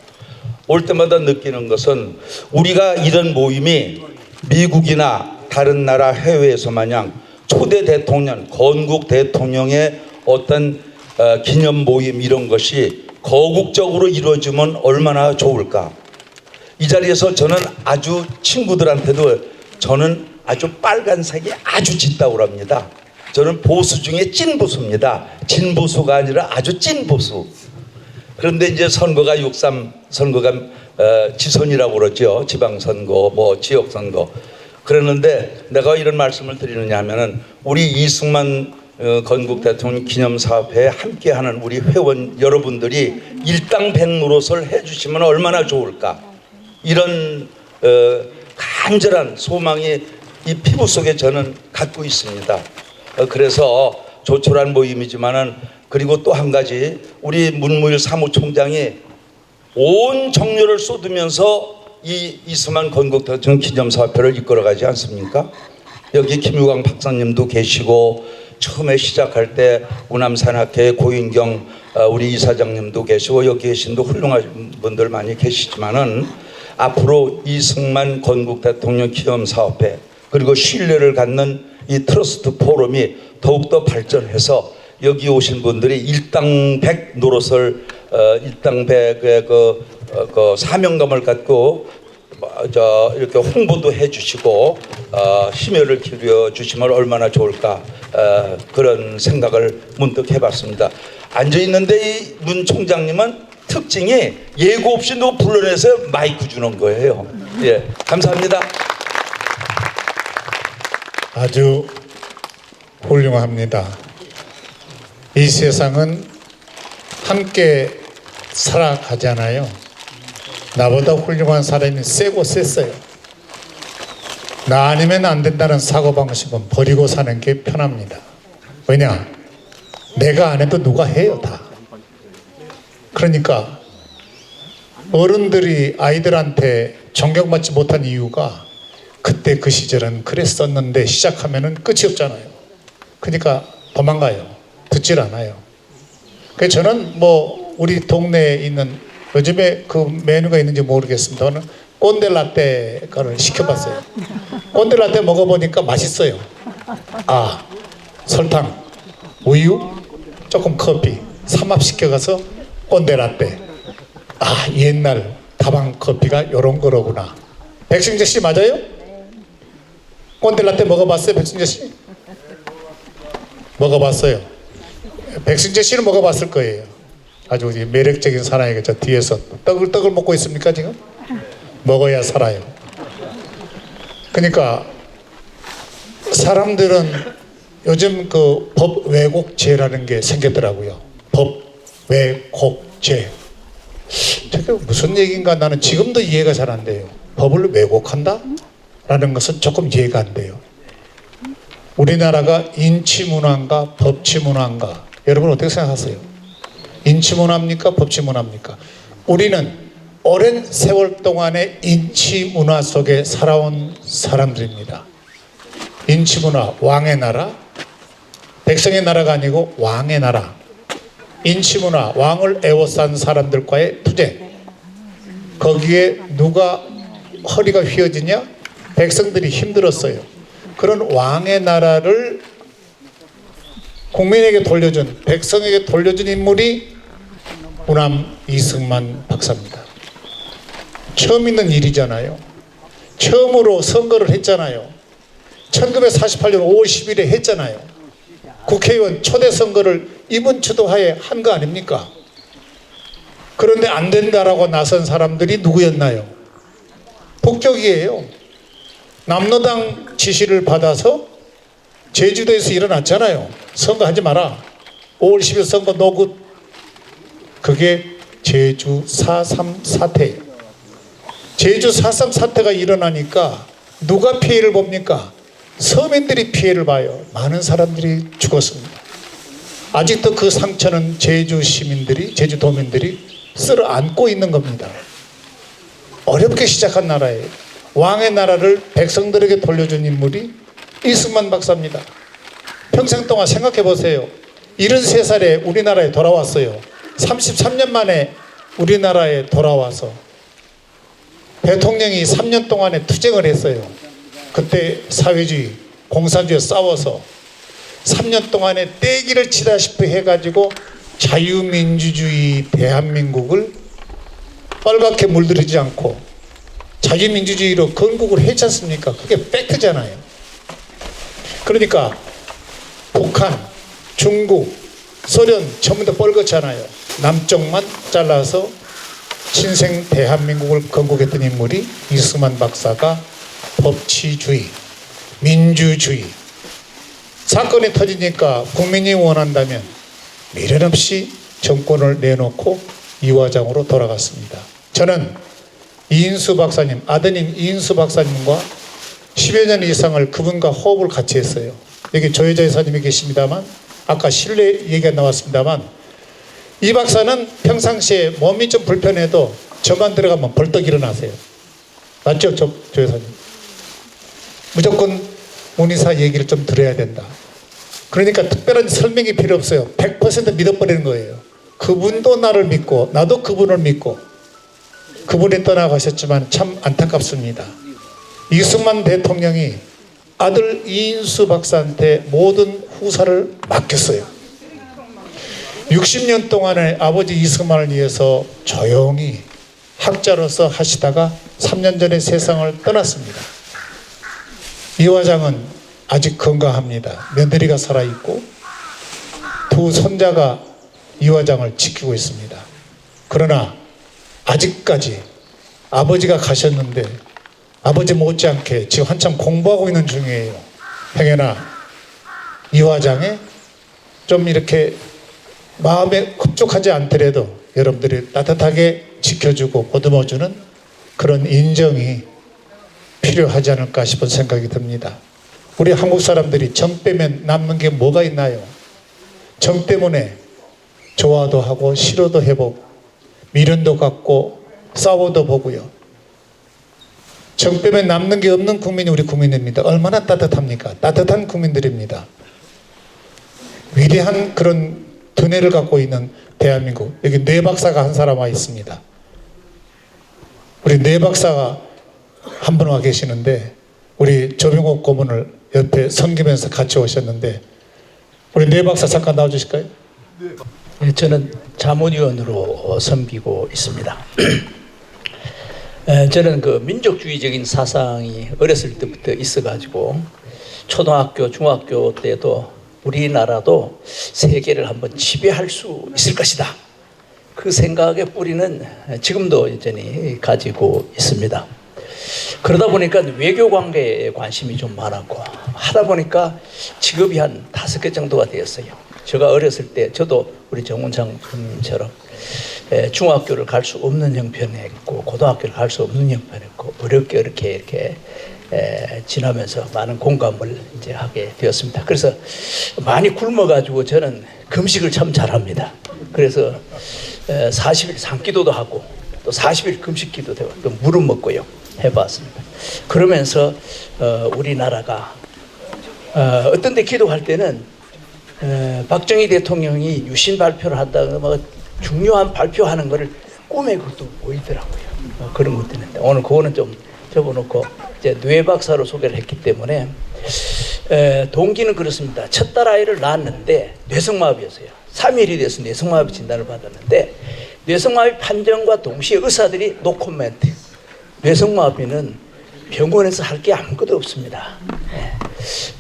올 때마다 느끼는 것은 우리가 이런 모임이 미국이나 다른 나라 해외에서 마냥 초대 대통령, 건국 대통령의 어떤 기념 모임 이런 것이 거국적으로 이루어지면 얼마나 좋을까. 이 자리에서 저는 아주 친구들한테도 저는 아주 빨간색이 아주 짙다고 합니다. 저는 보수 중에 찐 보수입니다. 진 보수가 아니라 아주 찐 보수. 그런데 이제 선거가 6.3 선거가 지선이라고 그러죠. 지방선거, 뭐 지역선거. 그랬는데 내가 이런 말씀을 드리느냐 하면은 우리 이승만 건국 대통령 기념사업회에 함께하는 우리 회원 여러분들이 일당100 노릇을 해주시면 얼마나 좋을까. 이런 간절한 소망이 이 피부 속에 저는 갖고 있습니다. 그래서 조촐한 모임이지만은, 그리고 또 한 가지, 우리 문무일 사무총장이 온 정열을 쏟으면서 이 이승만 건국 대통령 기념사업회를 이끌어가지 않습니까? 여기 김유광 박사님도 계시고, 처음에 시작할 때 우남산학회 고인경 우리 이사장님도 계시고, 여기 계신 도 훌륭한 분들 많이 계시지만은 앞으로 이승만 건국 대통령 기념사업회 그리고 신뢰를 갖는 이 트러스트 포럼이 더욱더 발전해서 여기 오신 분들이 일당100 노릇을 일당100의 그 사명감을 갖고 이렇게 홍보도 해주시고 심혈을 기울여 주시면 얼마나 좋을까, 그런 생각을 문득 해봤습니다. 앉아 있는데 이 문 총장님은 특징이 예고 없이 누구 불러내서 마이크 주는 거예요. 예, 감사합니다.
아주 훌륭합니다. 이 세상은 함께 살아가잖아요. 나보다 훌륭한 사람이 세고 셌어요. 나 아니면 안 된다는 사고방식은 버리고 사는 게 편합니다. 왜냐? 내가 안 해도 누가 해요, 다. 그러니까 어른들이 아이들한테 존경받지 못한 이유가 그때 그 시절은 그랬었는데 시작하면은 끝이 없잖아요. 그러니까 도망가요. 듣질 않아요. 그래서 저는 뭐 우리 동네에 있는, 요즘에 그 메뉴가 있는지 모르겠습니다만 꼰대 라떼를 시켜봤어요. 꼰대 라떼 먹어보니까 맛있어요. 아, 설탕, 우유, 조금 커피 삼합시켜가서 꼰대 라떼. 아, 옛날 다방 커피가 이런 거로구나. 백승재 씨 맞아요? 꼰대라떼 먹어봤어요, 백승재 씨? 먹어봤어요. 백승재 씨는 먹어봤을 거예요. 아주 매력적인 사나이가 저 뒤에서 떡을 먹고 있습니까 지금? 먹어야 살아요. 그러니까 사람들은 요즘 그 법 왜곡죄라는 게 생겼더라고요. 법 왜곡죄. 저게 무슨 얘기인가 나는 지금도 이해가 잘 안 돼요. 법을 왜곡한다? 라는 것은 조금 이해가 안 돼요. 우리나라가 인치문화인가 법치문화인가? 여러분 어떻게 생각하세요? 인치문화입니까? 법치문화입니까? 우리는 오랜 세월 동안의 인치문화 속에 살아온 사람들입니다. 인치문화, 왕의 나라, 백성의 나라가 아니고 왕의 나라. 인치문화, 왕을 애워싼 사람들과의 투쟁. 거기에 누가 허리가 휘어지냐? 백성들이 힘들었어요. 그런 왕의 나라를 국민에게 돌려준, 백성에게 돌려준 인물이 우남 이승만 박사입니다. 처음 있는 일이잖아요. 처음으로 선거를 했잖아요. 1948년 5월 10일에 했잖아요. 국회의원 초대 선거를 이분 주도하에 한 거 아닙니까? 그런데 안 된다라고 나선 사람들이 누구였나요? 북쪽이에요. 남로당 지시를 받아서 제주도에서 일어났잖아요. 선거하지 마라. 5월 10일 선거 노굿. 그게 제주 4.3 사태예요. 제주 4.3 사태가 일어나니까 누가 피해를 봅니까? 서민들이 피해를 봐요. 많은 사람들이 죽었습니다. 아직도 그 상처는 제주 시민들이, 제주도민들이 쓸어 안고 있는 겁니다. 어렵게 시작한 나라예요. 왕의 나라를 백성들에게 돌려준 인물이 이승만 박사입니다. 평생 동안 생각해 보세요. 73살에 우리나라에 돌아왔어요. 33년 만에 우리나라에 돌아와서 대통령이 3년 동안에 투쟁을 했어요. 그때 사회주의, 공산주의 싸워서 3년 동안에 떼기를 치다시피 해가지고 자유민주주의 대한민국을 빨갛게 물들이지 않고 자유민주주의로 건국을 했지 않습니까? 그게 팩트잖아요. 그러니까 북한, 중국, 소련 전부 다 뻘겋잖아요. 남쪽만 잘라서 신생 대한민국을 건국했던 인물이 이승만 박사가 법치주의, 민주주의 사건이 터지니까 국민이 원한다면 미련 없이 정권을 내놓고 이화장으로 돌아갔습니다. 저는 이인수 박사님, 아드님 이인수 박사님과 10여 년 이상을 그분과 호흡을 같이 했어요. 여기 조혜자 여사님이 계십니다만 아까 실내 얘기가 나왔습니다만 이 박사는 평상시에 몸이 좀 불편해도 저만 들어가면 벌떡 일어나세요. 맞죠? 조 여사님? 무조건 문의사 얘기를 좀 들어야 된다. 그러니까 특별한 설명이 필요 없어요. 100% 믿어버리는 거예요. 그분도 나를 믿고 나도 그분을 믿고 그분이 떠나가셨지만 참 안타깝습니다. 이승만 대통령이 아들 이인수 박사한테 모든 후사를 맡겼어요. 60년 동안에 아버지 이승만을 위해서 조용히 학자로서 하시다가 3년 전에 세상을 떠났습니다. 이화장은 아직 건강합니다. 며느리가 살아있고 두 손자가 이화장을 지키고 있습니다. 그러나 아직까지 아버지가 가셨는데 아버지 못지않게 지금 한참 공부하고 있는 중이에요. 행여나 이화장에 좀 이렇게 마음에 흡족하지 않더라도 여러분들이 따뜻하게 지켜주고 보듬어주는 그런 인정이 필요하지 않을까 싶은 생각이 듭니다. 우리 한국 사람들이 정 빼면 남는 게 뭐가 있나요? 정 때문에 좋아도 하고 싫어도 해보고 미련도 갖고 싸워도 보고요. 정 빼면 남는 게 없는 국민이 우리 국민입니다. 얼마나 따뜻합니까? 따뜻한 국민들입니다. 위대한 그런 두뇌를 갖고 있는 대한민국. 여기 뇌 박사가 한 사람 와 있습니다. 우리 뇌 박사가 한 분 와 계시는데 우리 조병옥 고문을 옆에 섬기면서 같이 오셨는데 우리 뇌 박사 잠깐 나와주실까요?
네, 저는 자문위원으로 섬기고 있습니다. 저는 그 민족주의적인 사상이 어렸을 때부터 있어가지고 초등학교, 중학교 때도 우리나라도 세계를 한번 지배할 수 있을 것이다. 그 생각의 뿌리는 지금도 여전히 가지고 있습니다. 그러다 보니까 외교 관계에 관심이 좀 많았고 하다 보니까 직업이 한 5개 정도가 되었어요. 제가 어렸을 때 저도 우리 정운창님처럼 중학교를 갈 수 없는 형편이었고 고등학교를 갈 수 없는 형편이었고 어렵게 이렇게 지나면서 많은 공감을 이제 하게 되었습니다. 그래서 많이 굶어가지고 저는 금식을 참 잘합니다. 그래서 40일 산기도도 하고 또 40일 금식기도도 하고 또 물은 먹고요 해봤습니다. 그러면서 우리나라가 어떤 데 기도할 때는 박정희 대통령이 유신 발표를 한다고 뭐 중요한 발표하는 것을 꿈에 그것도 보이더라고요. 그런 것도 있는데 오늘 그거는 좀 접어놓고 이제 뇌박사로 소개를 했기 때문에 동기는 그렇습니다. 첫 딸 아이를 낳았는데 뇌성마비였어요. 3일이 돼서 뇌성마비 진단을 받았는데 뇌성마비 판정과 동시에 의사들이 노코멘트. 뇌성마비는 병원에서 할 게 아무것도 없습니다.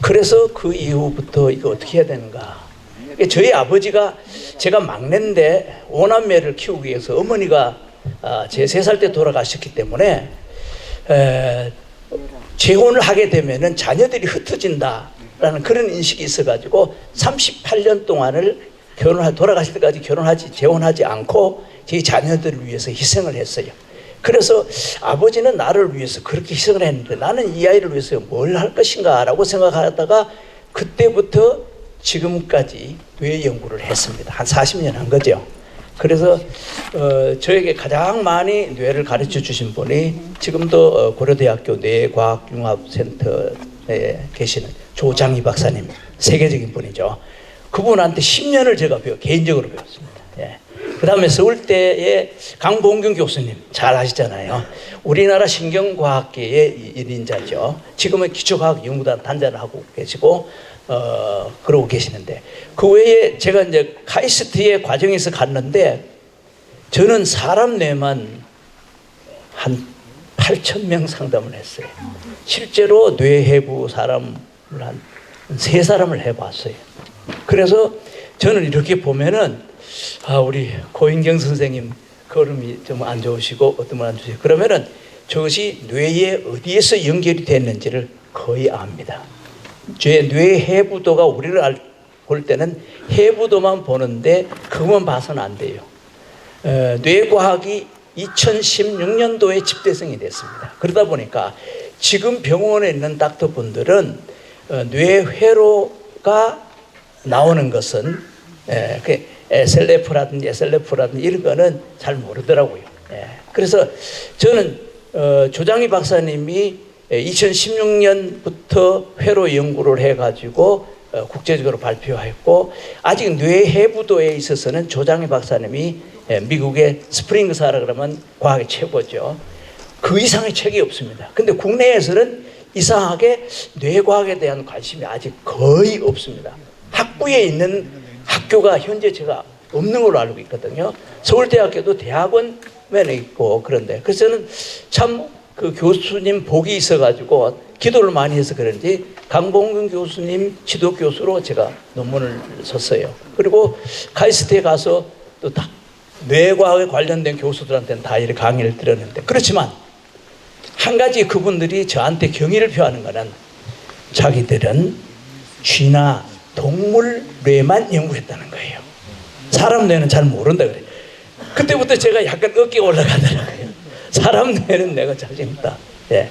그래서 그 이후부터 이거 어떻게 해야 되는가. 저희 아버지가 제가 막내인데 5남매를 키우기 위해서 어머니가 제 3살 때 돌아가셨기 때문에 재혼을 하게 되면은 자녀들이 흩어진다라는 그런 인식이 있어가지고 38년 동안을 돌아가실 때까지 재혼하지 않고 제 자녀들을 위해서 희생을 했어요. 그래서 아버지는 나를 위해서 그렇게 희생을 했는데 나는 이 아이를 위해서 뭘 할 것인가 라고 생각하다가 그때부터 지금까지 뇌 연구를 했습니다. 한 40년 한 거죠. 그래서 저에게 가장 많이 뇌를 가르쳐 주신 분이 지금도 고려대학교 뇌과학융합센터에 계시는 조장희 박사님, 세계적인 분이죠. 그분한테 10년을 제가 개인적으로 배웠습니다. 예. 그 다음에 서울대의 강봉균 교수님 잘 아시잖아요. 우리나라 신경과학계의 1인자죠. 지금은 기초과학연구단 단장을 하고 계시고 그러고 계시는데 그 외에 제가 이제 카이스트의 과정에서 갔는데 저는 사람 뇌만 한 8,000명 상담을 했어요. 실제로 뇌해부 사람을 한 3사람을 해봤어요. 그래서 저는 이렇게 보면은 우리 고인경 선생님 걸음이 좀 안 좋으시고 어떤 분 안 좋으시고 그러면은 저것이 뇌에 어디에서 연결이 됐는지를 거의 압니다. 제 뇌 해부도가 우리를 볼 때는 해부도만 보는데 그것만 봐서는 안 돼요. 뇌과학이 2016년도에 집대성이 됐습니다. 그러다 보니까 지금 병원에 있는 닥터분들은 뇌회로가 나오는 것은 SLF라든지 이런 거는 잘 모르더라고요. 그래서 저는 조장희 박사님이 2016년부터 회로 연구를 해가지고 국제적으로 발표했고 아직 뇌해부도에 있어서는 조장희 박사님이 미국의 스프링그사라 그러면 과학의 최고죠. 그 이상의 책이 없습니다. 근데 국내에서는 이상하게 뇌과학에 대한 관심이 아직 거의 없습니다. 학부에 있는 학교가 현재 제가 없는 걸로 알고 있거든요. 서울대학교도 대학원에 있고 그런데 그래서 저는 참 그 교수님 복이 있어가지고 기도를 많이 해서 그런지 강봉균 교수님 지도 교수로 제가 논문을 썼어요. 그리고 카이스트에 가서 또 다 뇌과학에 관련된 교수들한테는 다 이렇게 강의를 들었는데 그렇지만 한 가지 그분들이 저한테 경의를 표하는 거는 자기들은 쥐나 동물 뇌만 연구했다는 거예요. 사람 뇌는 잘 모른다 그래요. 그때부터 제가 약간 어깨가 올라가더라고요. 사람 뇌는 내가 자신 있다. 예.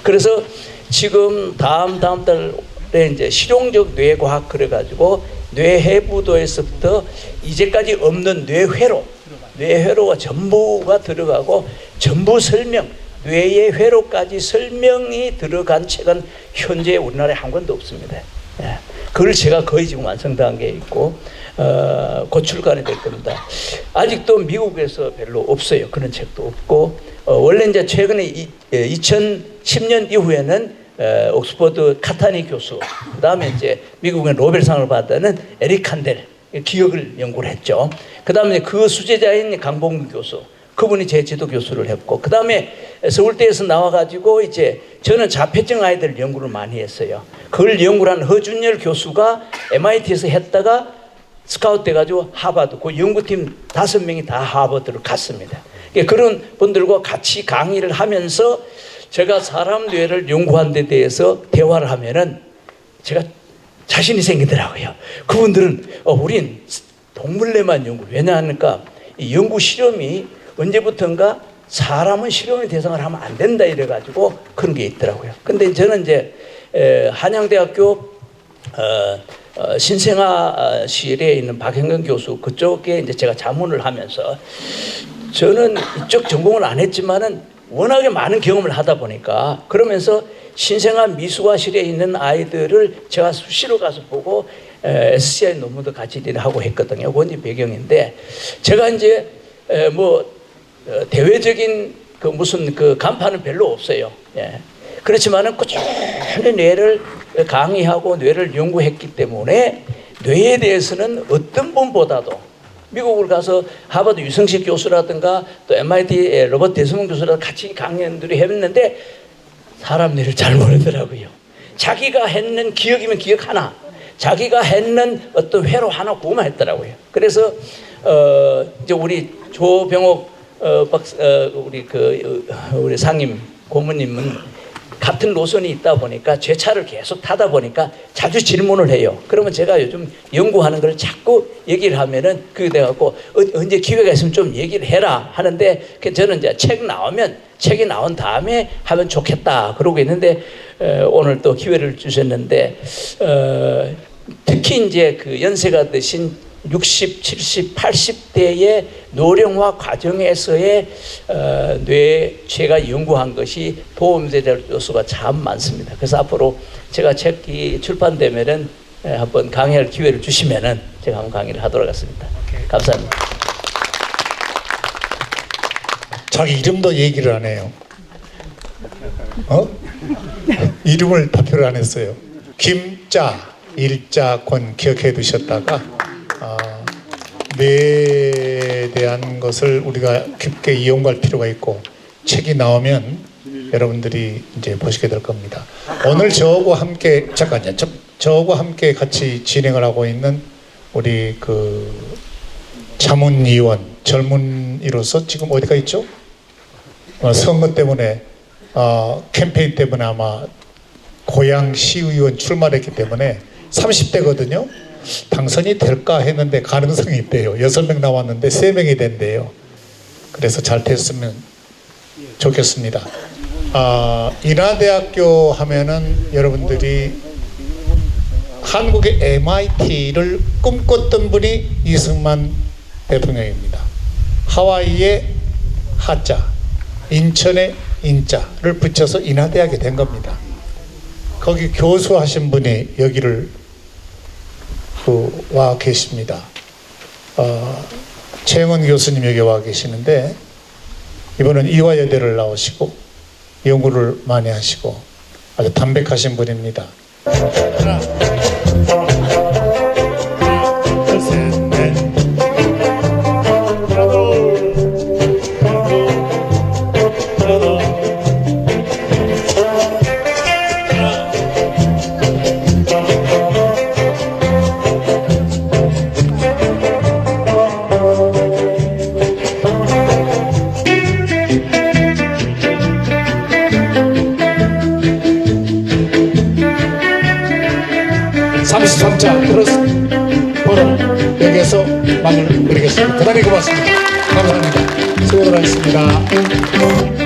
그래서 지금 다음 달에 이제 실용적 뇌과학 그래가지고 뇌해부도에서부터 이제까지 없는 뇌회로가 전부가 들어가고 전부 설명, 뇌의 회로까지 설명이 들어간 책은 현재 우리나라에 한 권도 없습니다. 예. 그걸 제가 거의 지금 완성된 게 있고 곧 출간이 될 겁니다. 아직도 미국에서 별로 없어요. 그런 책도 없고 원래 이제 최근에 2010년 이후에는 옥스퍼드 카타니 교수, 그 다음에 이제 미국의 노벨상을 받는 에릭 칸델 기억을 연구를 했죠. 그 다음에 그 수제자인 강봉균 교수, 그분이 제 지도 교수를 했고, 그 다음에 서울대에서 나와가지고 이제 저는 자폐증 아이들 연구를 많이 했어요. 그걸 연구를 한 허준열 교수가 MIT에서 했다가 스카우트 돼가지고 하버드, 그 연구팀 5명이 다 하버드로 갔습니다. 그런 분들과 같이 강의를 하면서 제가 사람 뇌를 연구한 데 대해서 대화를 하면은 제가 자신이 생기더라고요. 그분들은 우린 동물뇌만 연구, 왜냐하니까 이 연구 실험이 언제부턴가 사람은 실험의 대상을 하면 안 된다 이래가지고 그런 게 있더라고요. 근데 저는 이제 한양대학교 신생아실에 있는 박형근 교수 그쪽에 이제 제가 자문을 하면서 저는 이쪽 전공을 안 했지만은 워낙에 많은 경험을 하다 보니까 그러면서 신생아 미숙아실에 있는 아이들을 제가 수시로 가서 보고 SCI 논문도 같이 하고 했거든요. 그건 이제 배경인데 제가 이제 대외적인 그 무슨 그 간판은 별로 없어요. 예. 그렇지만은 꾸준히 뇌를 강의하고 뇌를 연구했기 때문에 뇌에 대해서는 어떤 분보다도 미국을 가서 하버드 유성식 교수라든가 또 MIT 로버트 데스몬드 교수라든가 같이 강연들을 했는데 사람 뇌를 잘 모르더라고요. 자기가 했는 기억이면 기억 하나, 자기가 했는 어떤 회로 하나 그거만 했더라고요. 그래서 이제 우리 조병옥 우리 상임 고모님은 같은 노선이 있다 보니까 제 차를 계속 타다 보니까 자주 질문을 해요. 그러면 제가 요즘 연구하는 걸 자꾸 얘기를 하면은 그게 돼갖고 언제 기회가 있으면 좀 얘기를 해라 하는데 저는 이제 책이 나온 다음에 하면 좋겠다 그러고 있는데 오늘 또 기회를 주셨는데 특히 이제 그 연세가 드신 60, 70, 80대의 노령화 과정에서의 뇌 제가 연구한 것이 도움될 요소가 참 많습니다. 그래서 앞으로 제가 책이 출판되면은 한번 강의할 기회를 주시면은 제가 한번 강의를 하도록 하겠습니다. 감사합니다.
자기 이름도 얘기를 안 해요. 이름을 발표를 안 했어요. 김자, 일자, 권 기억해 두셨다가 뇌에 대한 것을 우리가 깊게 이용할 필요가 있고 책이 나오면 여러분들이 이제 보시게 될 겁니다. 오늘 저하고 함께 저하고 함께 같이 진행을 하고 있는 우리 그 자문위원 젊은이로서 지금 어디가 있죠? 선거 때문에 캠페인 때문에 아마 고양 시의원 출마를 했기 때문에 30대거든요. 당선이 될까 했는데 가능성이 있대요. 6명 나왔는데 3명이 된대요. 그래서 잘 됐으면 좋겠습니다. 인하대학교 하면은 여러분들이 한국의 MIT를 꿈꿨던 분이 이승만 대통령입니다. 하와이의 하자, 인천의 인자를 붙여서 인하대학이 된 겁니다. 거기 교수하신 분이 여기를 와 계십니다. 최영원 교수님 여기 와 계시는데 이번은 이화여대를 나오시고 연구를 많이 하시고 아주 담백하신 분입니다. 여기에서 마무리 드리겠습니다. 대단히 고맙습니다. 감사합니다. 수고를 하셨습니다.